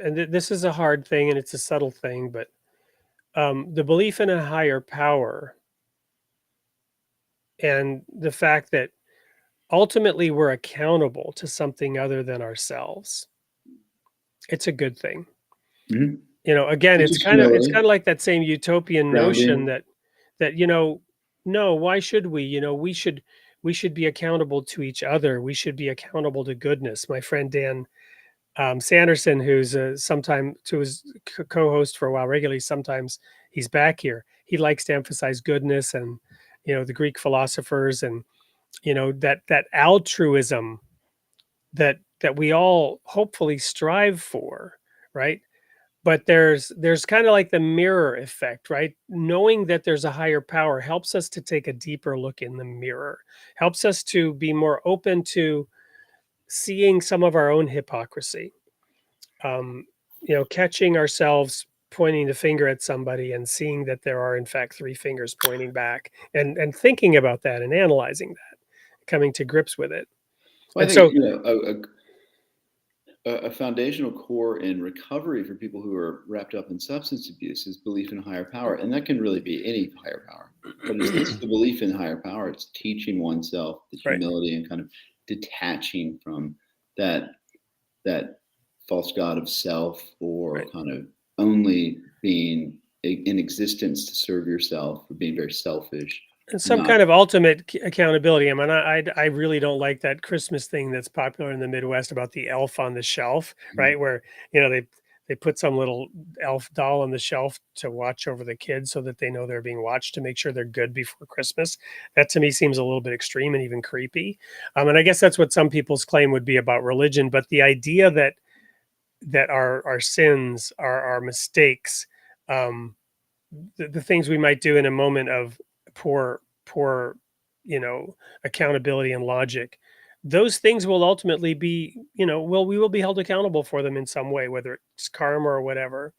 and this is a hard thing and it's a subtle thing, but the belief in a higher power and the fact that ultimately we're accountable to something other than ourselves, it's a good thing. Mm-hmm. Again, it's kind of like that same utopian notion that no, why should we? We should be accountable to each other. We should be accountable to goodness. My friend Dan Sanderson, who's was co-host for a while regularly, sometimes he's back here. He likes to emphasize goodness and the Greek philosophers and that altruism that that we all hopefully strive for, right? But there's kind of like the mirror effect, right? Knowing that there's a higher power helps us to take a deeper look in the mirror, helps us to be more open to seeing some of our own hypocrisy. Catching ourselves pointing the finger at somebody and seeing that there are in fact three fingers pointing back, and thinking about that and analyzing that, coming to grips with it. Well, I And think, so, a foundational core in recovery for people who are wrapped up in substance abuse is belief in higher power. And that can really be any higher power. But it's the belief in higher power. It's teaching oneself the Right. humility and kind of detaching from that false god of self, or Right. kind of only being in existence to serve yourself, or being very selfish. and some Not kind of ultimate accountability. I mean, I really don't like that Christmas thing that's popular in the Midwest about the elf on the shelf, right? Where they put some little elf doll on the shelf to watch over the kids so that they know they're being watched, to make sure they're good before Christmas. That to me seems a little bit extreme and even creepy. And I guess that's what some people's claim would be about religion. But the idea that our sins, our mistakes, the things we might do in a moment of poor accountability and logic, those things will ultimately be, we will be held accountable for them in some way, whether it's karma or whatever.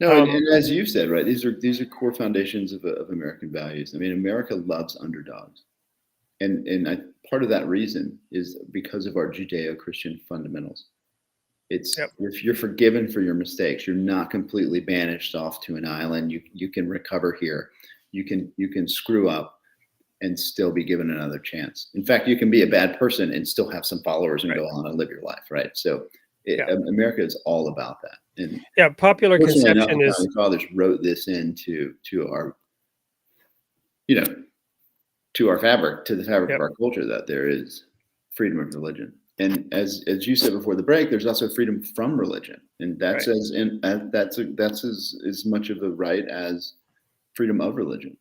No, and as you said, right, these are core foundations of American values. I mean, America loves underdogs, and part of that reason is because of our Judeo-Christian fundamentals. It's Yep. if you're forgiven for your mistakes, you're not completely banished off to an island. You can recover here. You can screw up and still be given another chance. In fact, you can be a bad person and still have some followers and Right. go on and live your life, right? So Yeah. America is all about that. And Yeah, popular fortunately enough, conception the is founding fathers wrote this into our, to our fabric, to the fabric Yep. of our culture, that there is freedom of religion. And as you said before the break, there's also freedom from religion, and that's Right. that's as much of a right as freedom of religion.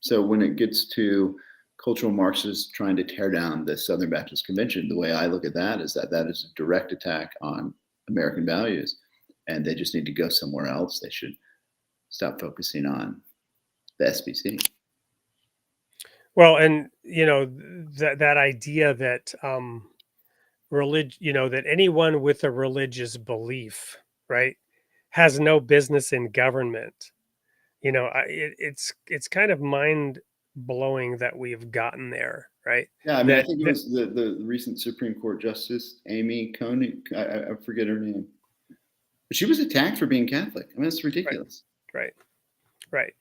So when it gets to cultural Marxists trying to tear down the Southern Baptist Convention, the way I look at that is that is a direct attack on American values, and they just need to go somewhere else. They should stop focusing on the SBC. well, and that idea that that anyone with a religious belief, right, has no business in government. It's kind of mind blowing that we've gotten there, right? Yeah, I mean, I That think it that was the recent Supreme Court Justice Amy Coney. I forget her name, but she was attacked for being Catholic. I mean, that's ridiculous. right, right.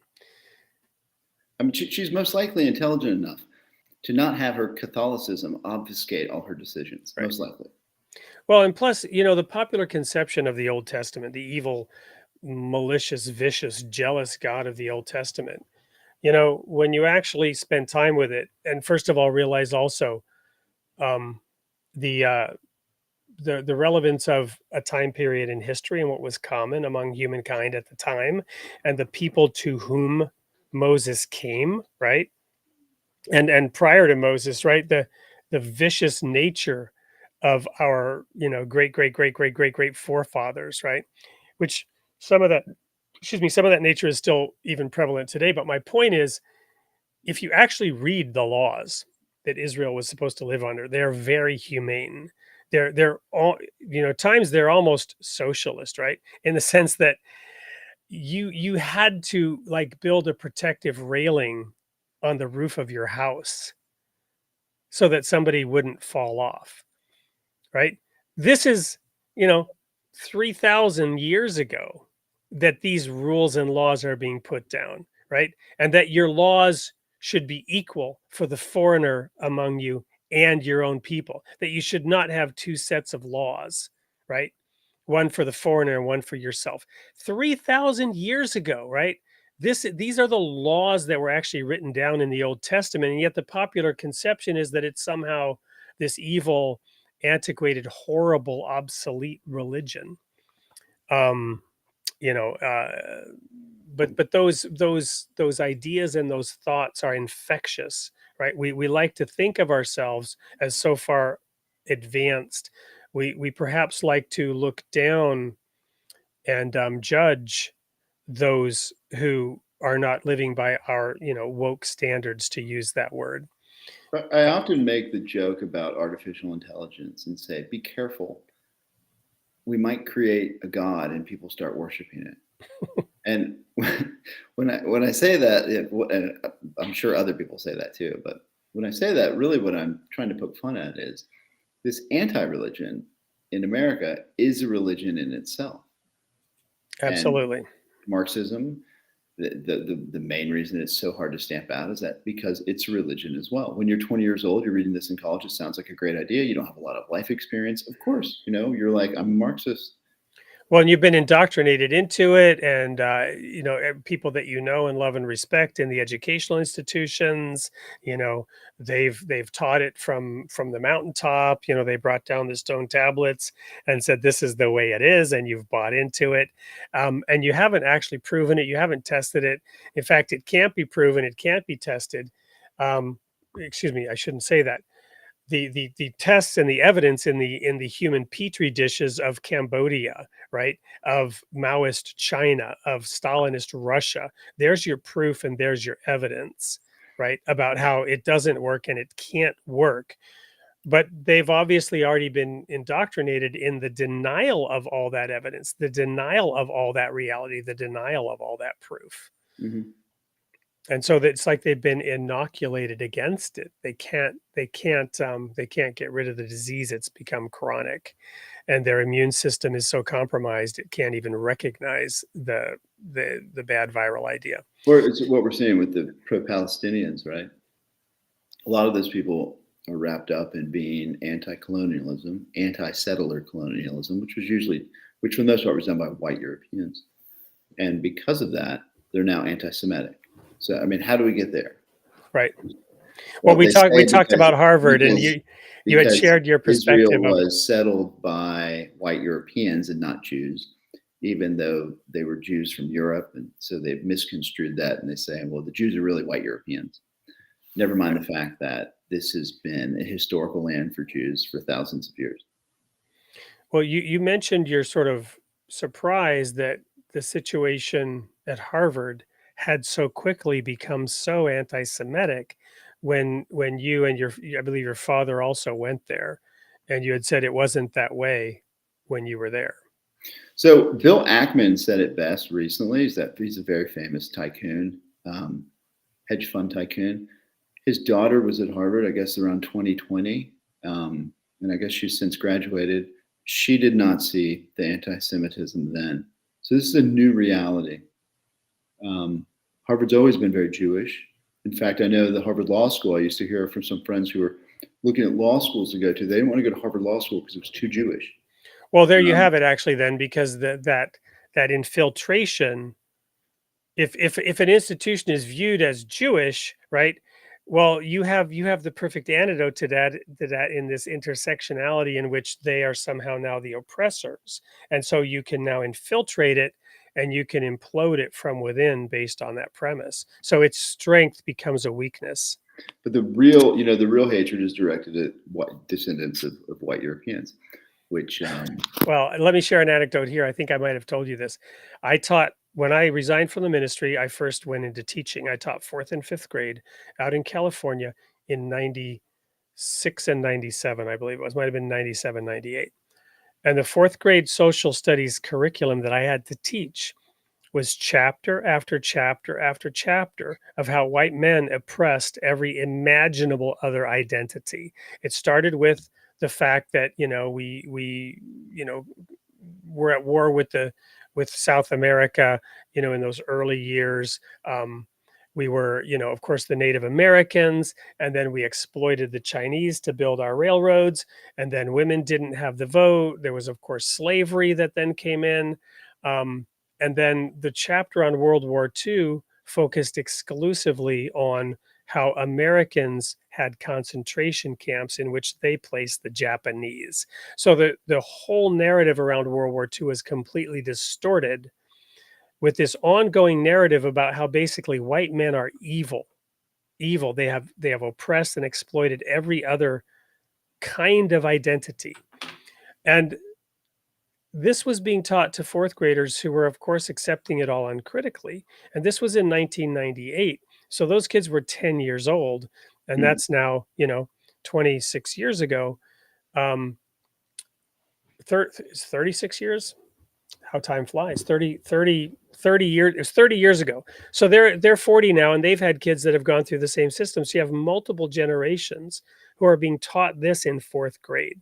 I mean, she's most likely intelligent enough to not have her Catholicism obfuscate all her decisions. Right. Most likely. Well, and plus, the popular conception of the Old Testament, the evil, malicious, vicious, jealous God of the Old Testament, when you actually spend time with it, and first of all, realize also um, the the relevance of a time period in history and what was common among humankind at the time, and the people to whom Moses came, right? And prior to Moses, right? The vicious nature of our, great forefathers, right? Which some of that, some of that nature is still even prevalent today. But my point is, if you actually read the laws that Israel was supposed to live under, they're very humane. They're all, times they're almost socialist, right? In the sense that you had to like build a protective railing on the roof of your house so that somebody wouldn't fall off, right? This is, you know, 3,000 years ago that these rules and laws are being put down, right? And that your laws should be equal for the foreigner among you and your own people, that you should not have two sets of laws, right? One for the foreigner and one for yourself. 3,000 years ago, right? These are the laws that were actually written down in the Old Testament, and yet the popular conception is that it's somehow this evil, antiquated, horrible, obsolete religion. Um, you know, but those ideas and those thoughts are infectious, right? We like to think of ourselves as so far advanced, we perhaps like to look down and judge those who are not living by our, woke standards, to use that word. But I often make the joke about artificial intelligence and say, be careful. We might create a god and people start worshiping it. And when I say that, and I'm sure other people say that too, but when I say that, really what I'm trying to poke fun at is this anti-religion in America is a religion in itself. Absolutely. And Marxism, the main reason it's so hard to stamp out is that because it's a religion as well. When you're 20 years old, you're reading this in college, it sounds like a great idea. You don't have a lot of life experience. Of course, you're like, I'm a Marxist. Well, and you've been indoctrinated into it, and people that you know and love and respect in the educational institutions, they've taught it from the mountaintop. They brought down the stone tablets and said this is the way it is, and you've bought into it, and you haven't actually proven it. You haven't tested it. In fact, it can't be proven. It can't be tested. Excuse me, I shouldn't say that. The tests and the evidence in the human petri dishes of Cambodia, right, of Maoist China, of Stalinist Russia, there's your proof and there's your evidence, right, about how it doesn't work and it can't work. But they've obviously already been indoctrinated in the denial of all that evidence, the denial of all that reality, the denial of all that proof. Mm-hmm. And so it's like they've been inoculated against it. They can't get rid of the disease. It's become chronic, and their immune system is so compromised it can't even recognize the bad viral idea. Or it's what we're seeing with the pro-Palestinians, right? A lot of those people are wrapped up in being anti-colonialism, anti-settler colonialism, which for the most part was done by white Europeans, and because of that, they're now anti-Semitic. So, I mean, how do we get there? Right. Well, we talked about Harvard, and you had shared your perspective. Israel was settled by white Europeans and not Jews, even though they were Jews from Europe. And so they've misconstrued that, and they say, well, the Jews are really white Europeans. Never mind the fact that this has been a historical land for Jews for thousands of years. Well, you mentioned your sort of surprise that the situation at Harvard had so quickly become so anti-Semitic when you and I believe your father also went there, and you had said it wasn't that way when you were there. So Bill Ackman said it best recently, is that he's a very famous tycoon, hedge fund tycoon. His daughter was at Harvard, I guess around 2020, and I guess she's since graduated. She did not see the anti-Semitism then. So this is a new reality. Harvard's always been very Jewish. In fact, I know the Harvard Law School, I used to hear from some friends who were looking at law schools to go to. They didn't want to go to Harvard Law School because it was too Jewish. Well, there you have it actually then, because that infiltration, if an institution is viewed as Jewish, right? Well, you have the perfect antidote to that in this intersectionality in which they are somehow now the oppressors. And so you can now infiltrate it and you can implode it from within based on that premise. So its strength becomes a weakness. But the real hatred is directed at descendants of white Europeans, which... Well, let me share an anecdote here. I think I might have told you this. When I resigned from the ministry, I first went into teaching. I taught 4th and 5th grade out in California in 96 and 97, I believe it was. Might have been 97, 98. And the 4th grade social studies curriculum that I had to teach was chapter after chapter after chapter of how white men oppressed every imaginable other identity. It started with the fact that, we were at war with South America, in those early years. We were, of course, the Native Americans, and then we exploited the Chinese to build our railroads, and then women didn't have the vote. There was, of course, slavery that then came in. And then the chapter on World War II focused exclusively on how Americans had concentration camps in which they placed the Japanese. So the whole narrative around World War II is completely distorted with this ongoing narrative about how basically white men are evil. They have oppressed and exploited every other kind of identity. And this was being taught to fourth graders who were, of course, accepting it all uncritically. And this was in 1998. So those kids were 10 years old. And that's now, 26 years ago. 36 years? How time flies. 30 years. It was 30 years ago. So they're 40 now, and they've had kids that have gone through the same system. So you have multiple generations who are being taught this in fourth grade.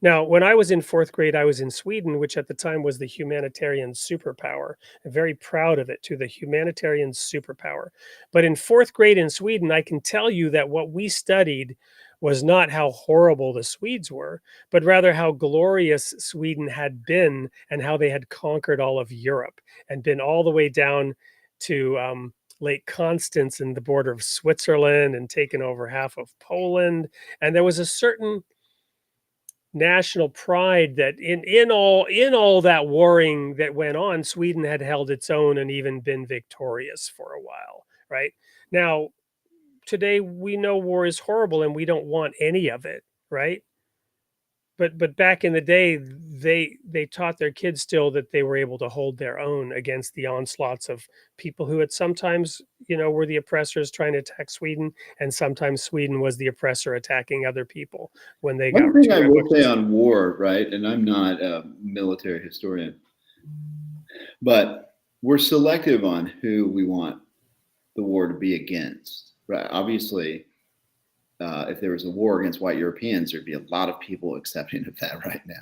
Now, when I was in fourth grade, I was in Sweden, which at the time was the humanitarian superpower. I'm very proud of it, to the humanitarian superpower. But in fourth grade in Sweden, I can tell you that what we studied was not how horrible the Swedes were, but rather how glorious Sweden had been and how they had conquered all of Europe and been all the way down to Lake Constance and the border of Switzerland and taken over half of Poland. And there was a certain national pride that in all that warring that went on, Sweden had held its own and even been victorious for a while. Right now, today we know war is horrible and we don't want any of it. Right. But back in the day, they taught their kids still that they were able to hold their own against the onslaughts of people who had sometimes, were the oppressors trying to attack Sweden, and sometimes Sweden was the oppressor attacking other people when they got. One thing I will say on war, right, and I'm not a military historian, but we're selective on who we want the war to be against, right? Obviously, if there was a war against white Europeans, there'd be a lot of people accepting of that right now.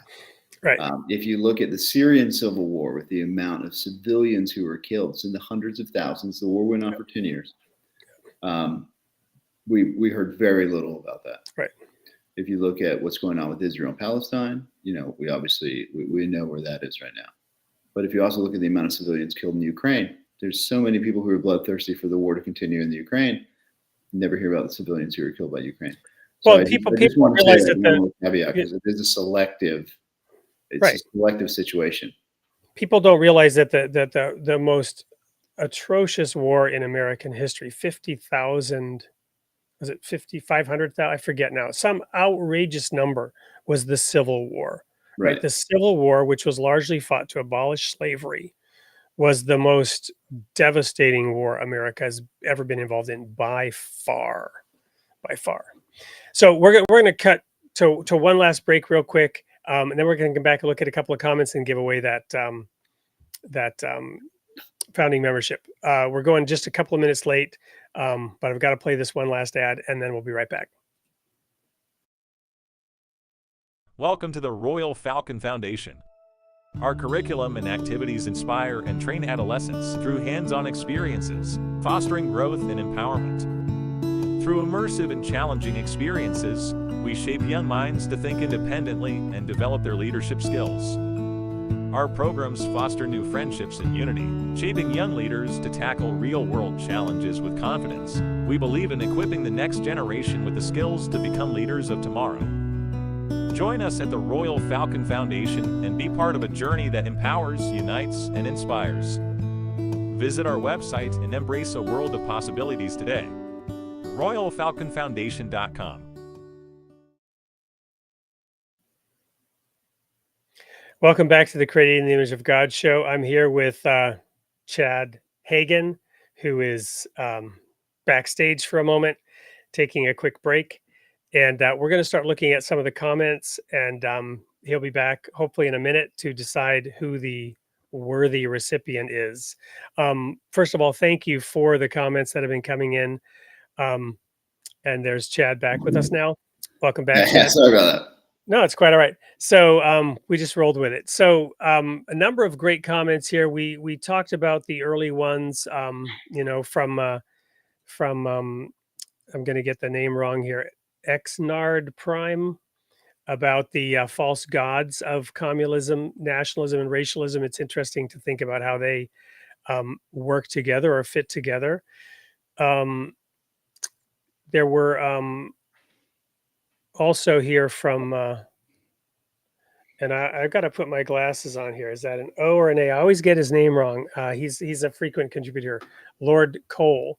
Right. If you look at the Syrian civil war with the amount of civilians who were killed, it's in the hundreds of thousands. The war went on for 10 years. We heard very little about that. Right. If you look at what's going on with Israel and Palestine, we obviously know where that is right now. But if you also look at the amount of civilians killed in Ukraine, there's so many people who are bloodthirsty for the war to continue in the Ukraine. Never hear about the civilians who were killed by Ukraine. So well, people realize that caveat, because it is a selective, a selective situation. People don't realize that the most atrocious war in American history, 50,000, was it 500,000? I forget now. Some outrageous number was the Civil War. Right. The Civil War, which was largely fought to abolish slavery, was the most devastating war America has ever been involved in by far. So we're going to cut to one last break real quick, and then we're going to come back and look at a couple of comments and give away that founding membership. We're going just a couple of minutes late, but I've got to play this one last ad, and then we'll be right back. Welcome to the Royal Falcon Foundation. Our curriculum and activities inspire and train adolescents through hands-on experiences, fostering growth and empowerment. Through immersive and challenging experiences, we shape young minds to think independently and develop their leadership skills. Our programs foster new friendships and unity, shaping young leaders to tackle real-world challenges with confidence. We believe in equipping the next generation with the skills to become leaders of tomorrow. Join us at the Royal Falcon Foundation and be part of a journey that empowers, unites, and inspires. Visit our website and embrace a world of possibilities today. RoyalFalconFoundation.com. Welcome back to the Creating the Image of God show. I'm here with Chad Hagan, who is backstage for a moment, taking a quick break. And we're going to start looking at some of the comments, and he'll be back hopefully in a minute to decide who the worthy recipient is. First of all, thank you for the comments that have been coming in. And there's Chad back with us now. Welcome back, Chad. Sorry about that. No, it's quite all right. So we just rolled with it. So a number of great comments here. We talked about the early ones, from I'm going to get the name wrong here, Exnard Prime, about the false gods of communism, nationalism, and racialism. It's interesting to think about how they work together or fit together. There were also here from, and I've got to put my glasses on here. Is that an O or an A? I always get his name wrong. He's a frequent contributor, Lord Cole.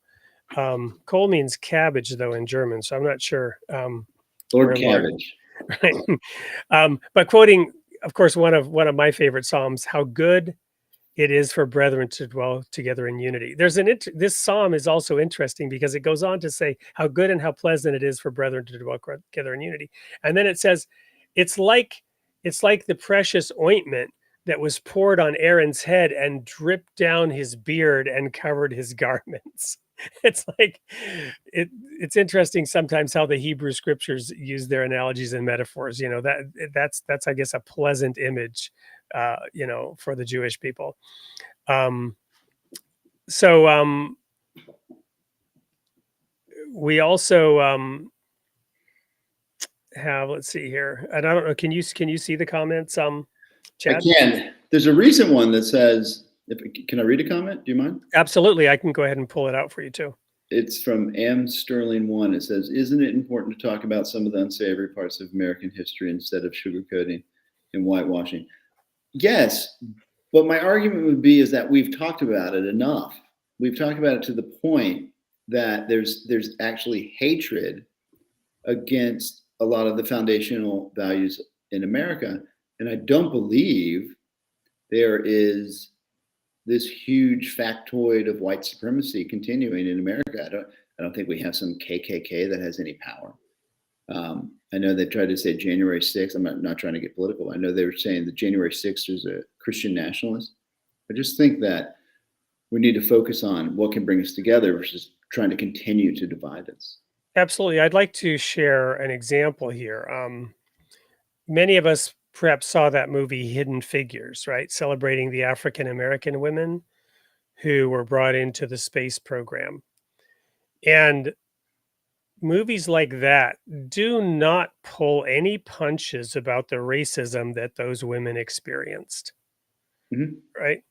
Cole means cabbage, though, in German, so I'm not sure Lord Or Lord, Cabbage. right? But quoting, of course, one of my favorite psalms, "How good it is for brethren to dwell together in unity." This psalm is also interesting because it goes on to say how good and how pleasant it is for brethren to dwell together in unity. And then it says, it's like the precious ointment that was poured on Aaron's head and dripped down his beard and covered his garments. It's like it's interesting sometimes how the Hebrew scriptures use their analogies and metaphors. That's I guess a pleasant image, for the Jewish people. Um, so we also have, let's see here. And I don't know, can you see the comments, I Chad? can. There's a recent one that says, can I read a comment? Do you mind? Absolutely. I can go ahead and pull it out for you too. It's from M. Sterling 1. It says, isn't it important to talk about some of the unsavory parts of American history instead of sugarcoating and whitewashing? Yes, but my argument would be is that we've talked about it enough. We've talked about it to the point that there's actually hatred against a lot of the foundational values in America. And I don't believe there is this huge factoid of white supremacy continuing in America. I don't think we have some KKK that has any power. I know they tried to say January 6th. I'm not trying to get political. I know they were saying that January 6th is a Christian nationalist. I just think that we need to focus on what can bring us together versus trying to continue to divide us. Absolutely. I'd like to share an example here. Many of us perhaps saw that movie Hidden Figures, right? Celebrating the African American women who were brought into the space program. And movies like that do not pull any punches about the racism that those women experienced. Mm-hmm. Right.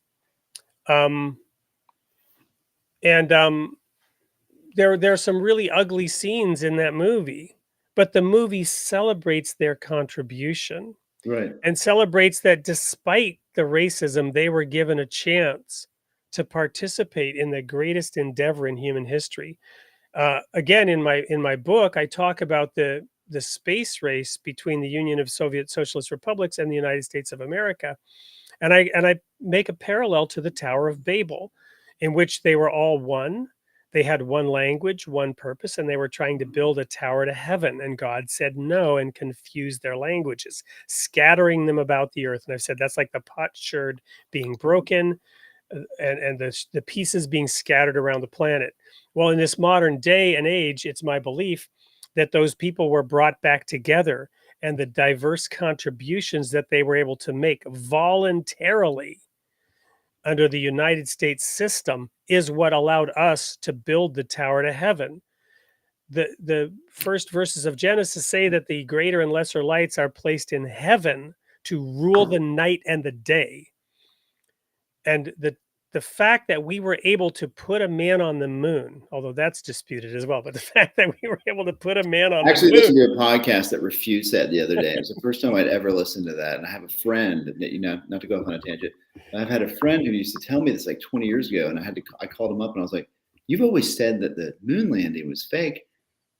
There are some really ugly scenes in that movie, but the movie celebrates their contribution. Right. And celebrates that despite the racism, they were given a chance to participate in the greatest endeavor in human history. Again, in my book, I talk about the space race between the Union of Soviet Socialist Republics and the United States of America, and I make a parallel to the Tower of Babel, in which they were all one. They had one language, one purpose, and they were trying to build a tower to heaven. And God said no and confused their languages, scattering them about the earth. And I've said that's like the potsherd being broken and the pieces being scattered around the planet. Well, in this modern day and age, it's my belief that those people were brought back together, and the diverse contributions that they were able to make voluntarily under the United States system is what allowed us to build the tower to heaven. The first verses of Genesis say that the greater and lesser lights are placed in heaven to rule the night and the day. And the fact that we were able to put a man on the moon, although that's disputed as well, but the fact that we were able to put a man on the moon. Actually, listened to a podcast that refutes that the other day. It was the first time I'd ever listened to that. And I have a friend that, not to go off on a tangent, I've had a friend who used to tell me this like 20 years ago. And I called him up and I was like, you've always said that the moon landing was fake.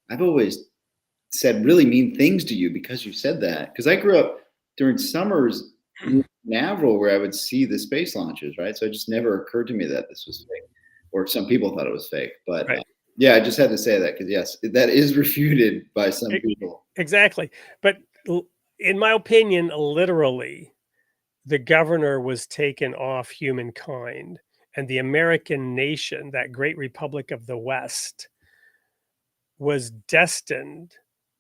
I've always said really mean things to you because you said that. Because I grew up during summers in Naville where I would see the space launches, right? So it just never occurred to me that this was fake, or some people thought it was fake. But right. Yeah, I just had to say that because yes, that is refuted by some people. Exactly. But in my opinion, literally, the governor was taken off humankind, and the American nation, that great republic of the West, was destined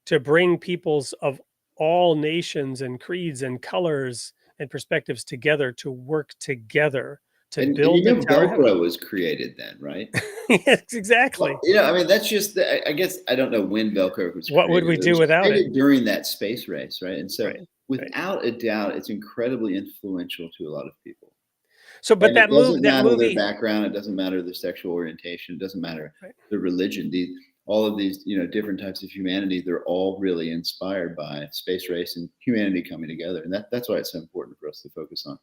to bring peoples of all nations and creeds and colors and perspectives together to work together to build the tower. Velcro was created then, right? Yes, exactly. Well, I mean, that's just, I guess, I don't know when Velcro was created. What would we do without it? During that space race, right? And so Right. without a doubt, it's incredibly influential to a lot of people. So, but and that movie, their background, it doesn't matter their sexual orientation, it doesn't matter their religion. All of these, different types of humanity, they're all really inspired by space race and humanity coming together. And that's why it's so important for us to focus on,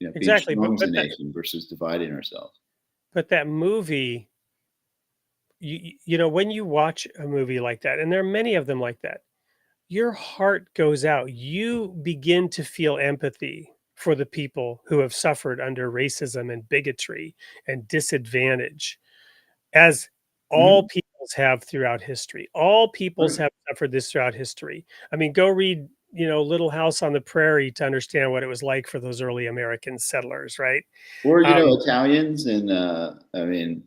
exactly, being strong as a nation versus dividing ourselves. But that movie, when you watch a movie like that, and there are many of them like that, your heart goes out. You begin to feel empathy for the people who have suffered under racism and bigotry and disadvantage, as all Mhm. peoples have throughout history. All peoples Right. have suffered this throughout history. I mean, go read, Little House on the Prairie to understand what it was like for those early American settlers, right? Or, Um, Italians and, I mean,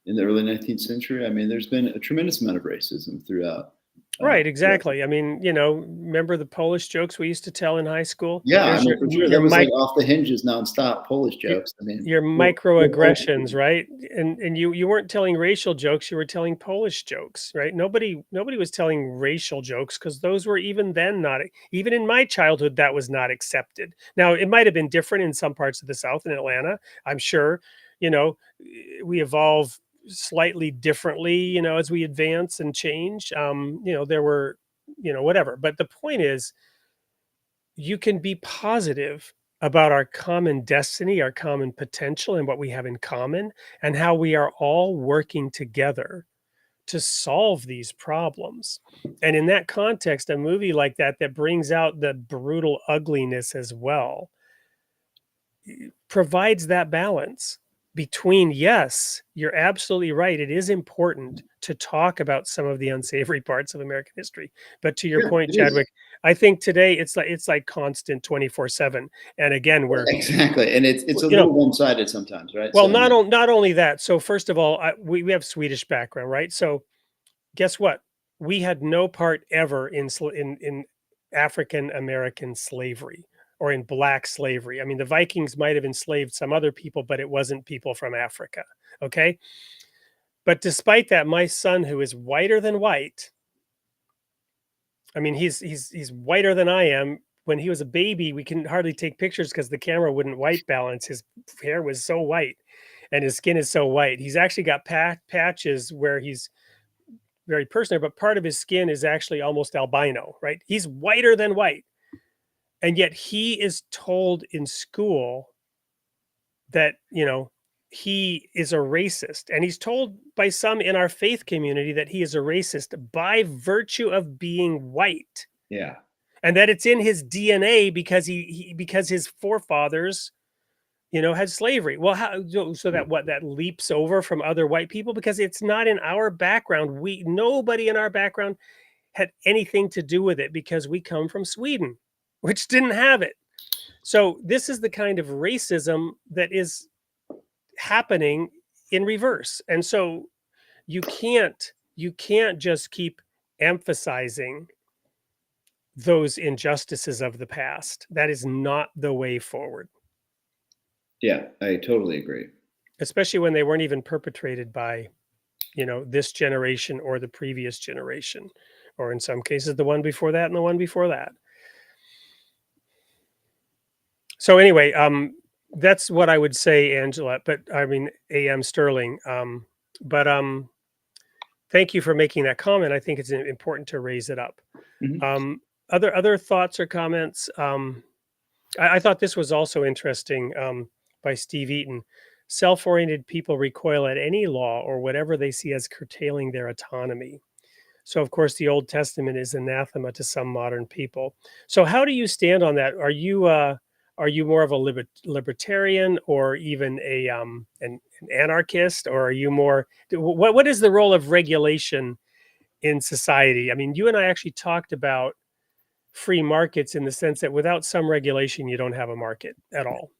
in the early 19th century, I mean, there's been a tremendous amount of racism right, throughout. exactly. I mean, remember the Polish jokes we used to tell in high school? Yeah, I There's mean, for sure. That your was like mic off the hinges nonstop Polish your jokes. I mean, your we're old microaggressions, people. right? And you weren't telling racial jokes, you were telling Polish jokes, right? Nobody was telling racial jokes because those were even then not, even in my childhood, that was not accepted. Now, it might have been different in some parts of the South in Atlanta. I'm sure, you know, we evolve slightly differently, as we advance and change. There were, whatever. But the point is, you can be positive about our common destiny, our common potential, and what we have in common, and how we are all working together to solve these problems. And in that context, a movie like that, that brings out the brutal ugliness as well, provides that balance between, yes, you're absolutely right. It is important to talk about some of the unsavory parts of American history. But to your Yeah, point, it is. Chadwick, I think today it's like constant 24/7. And again, Exactly. And it's a you know, little one-sided sometimes, right? well, So, not only that. So first of all, we have Swedish background, right? So guess what? We had no part ever in African American slavery or in black slavery. I mean, the Vikings might have enslaved some other people, but it wasn't people from Africa. Okay. But despite that, my son, who is whiter than white, I mean, he's whiter than I am. When he was a baby, we couldn't hardly take pictures because the camera wouldn't white balance. His hair was so white and his skin is so white. He's actually got patches where he's very personal, but part of his skin is actually almost albino, right? He's whiter than white. And yet he is told in school that, he is a racist. And he's told by some in our faith community that he is a racist by virtue of being white. yeah. And that it's in his DNA because because his forefathers, had slavery. Well, how so that leaps over from other white people because it's not in our background. Nobody in our background had anything to do with it because we come from Sweden, which didn't have it. So this is the kind of racism that is happening in reverse. And so you can't just keep emphasizing those injustices of the past. That is not the way forward, Yeah, I totally agree. especially when they weren't even perpetrated by, this generation or the previous generation, or in some cases, the one before that and the one before that. So anyway, that's what I would say, Angela. But I mean, A.M. Sterling. But thank you for making that comment. I think it's important to raise it up. Mhm. Other thoughts or comments? I thought this was also interesting, by Steve Eaton. Self-oriented people recoil at any law or whatever they see as curtailing their autonomy. So, of course, the Old Testament is anathema to some modern people. So, how do you stand on that? Are you more of a libertarian or even an anarchist, or are you more? What is the role of regulation in society? I mean, you and I actually talked about free markets in the sense that without some regulation, you don't have a market at all.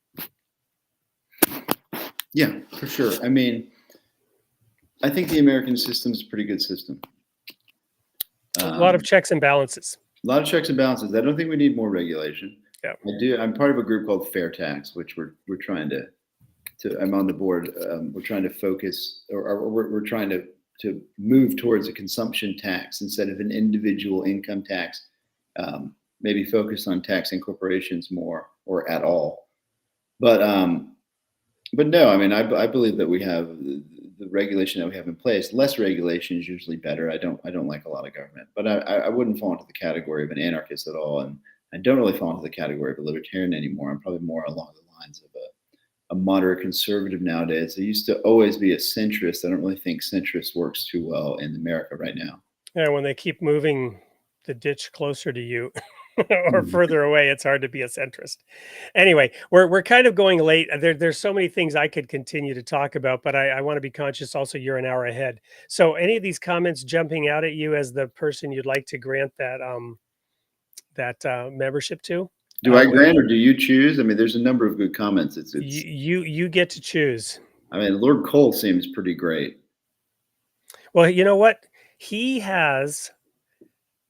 Yeah, for sure. I mean, I think the American system is a pretty good system. A lot of checks and balances. A lot of checks and balances. I don't think we need more regulation. Yeah. I'm part of a group called Fair Tax, which we're trying to I'm on the board. We're trying to focus, or we're trying to move towards a consumption tax instead of an individual income tax. Maybe focus on taxing corporations more or at all. But no, I mean, I believe that we have the regulation that we have in place. Less regulation is usually better. I don't like a lot of government, but I wouldn't fall into the category of an anarchist at all, and I don't really fall into the category of a libertarian anymore. I'm probably more along the lines of a moderate conservative nowadays. I used to always be a centrist. I don't really think centrist works too well in America right now. Yeah, when they keep moving the ditch closer to you or further away, it's hard to be a centrist. Anyway, we're kind of going late. There's so many things I could continue to talk about, but I want to be conscious also you're an hour ahead. So any of these comments jumping out at you as the person you'd like to grant that membership to? Do I grant or do you choose? I mean, there's a number of good comments. It's you get to choose. I mean, Lord Cole seems pretty great. Well, you know what? He has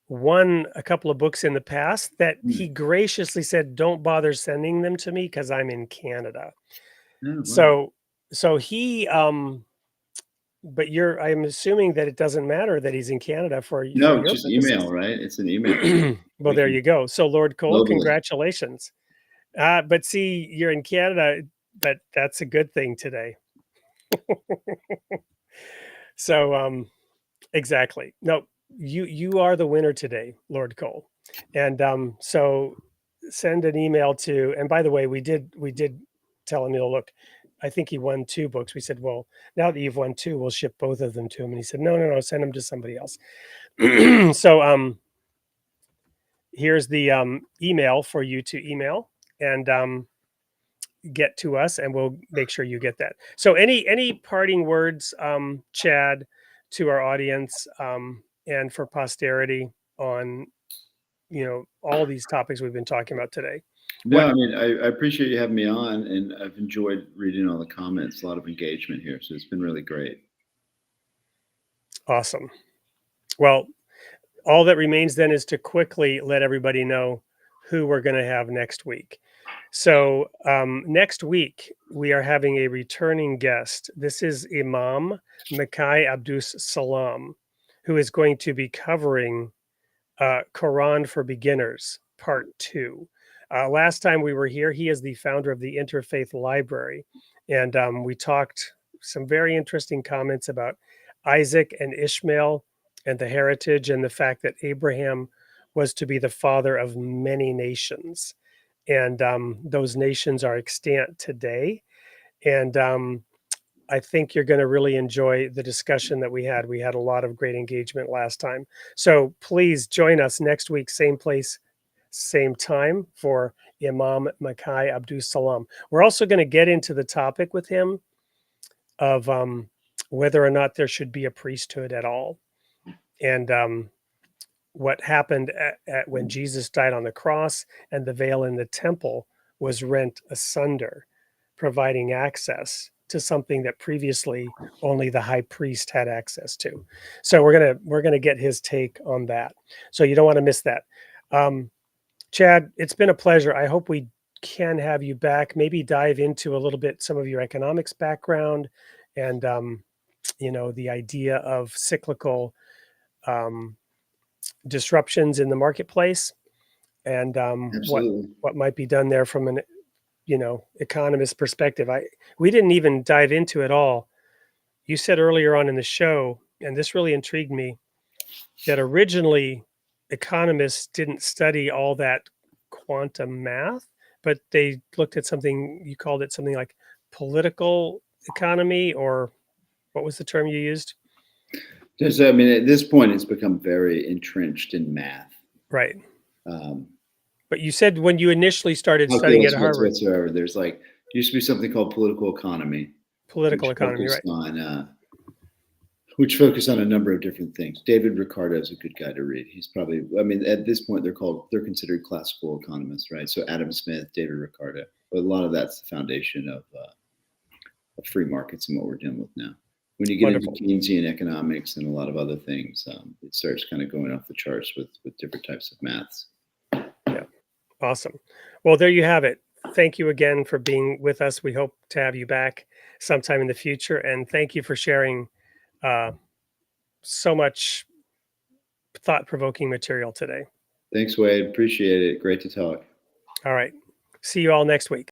won a couple of books in the past that he graciously said, don't bother sending them to me because I'm in Canada. Oh, wow. So he, but I'm assuming that it doesn't matter that he's in Canada for No, your just purposes. email, right? It's an email. Well, there you go. So Lord Cole, Globally. congratulations. But see, you're in Canada, but that's a good thing today. So, exactly. No, you are the winner today, Lord Cole. And so send an email to, and by the way, we did tell him, look, I think he won 2 books. We said, well, now that you've won 2, we'll ship both of them to him. And he said, no, send them to somebody else. So here's the email for you to email and get to us, and we'll make sure you get that. So any parting words, Chad, to our audience and for posterity on all these topics we've been talking about today? No, I mean, I appreciate you having me on, and I've enjoyed reading all the comments. A lot of engagement here, so it's been really great. Awesome. Well, all that remains then is to quickly let everybody know who we're going to have next week. So next week, we are having a returning guest. This is Imam Makai Abdus Salam, who is going to be covering Quran for Beginners, Part 2. Last time we were here, he is the founder of the Interfaith Library. And we talked some very interesting comments about Isaac and Ishmael and the heritage and the fact that Abraham was to be the father of many nations. And those nations are extant today. And I think you're going to really enjoy the discussion that we had. We had a lot of great engagement last time. So please join us next week, same place, same time, for Imam Makai Abdus Salam. We're also going to get into the topic with him of whether or not there should be a priesthood at all. And what happened at when Jesus died on the cross and the veil in the temple was rent asunder, providing access to something that previously only the high priest had access to. So we're gonna get his take on that. So you don't want to miss that. Chad, it's been a pleasure. I hope we can have you back. Maybe dive into a little bit some of your economics background and the idea of cyclical disruptions in the marketplace and what might be done there from an economist perspective. We didn't even dive into it all. You said earlier on in the show, and this really intrigued me, that originally economists didn't study all that quantum math, but they looked at something, you called it something like political economy, or what was the term you used? Just, I mean, at this point, it's become very entrenched in math. Right. But you said when you initially started studying at Harvard, whatsoever, there's used to be something called political economy. Political economy, right? Which focus on a number of different things. David Ricardo is a good guy to read. He's probably, I mean, at this point, they're considered classical economists, right? So Adam Smith, David Ricardo, but a lot of that's the foundation of free markets and what we're dealing with now. When you get into Keynesian economics and a lot of other things, it starts kind of going off the charts with different types of maths. Yeah, awesome. Well, there you have it. Thank you again for being with us. We hope to have you back sometime in the future. And thank you for sharing so much thought-provoking material today. Thanks, Wade. Appreciate it. Great to talk. All right. See you all next week.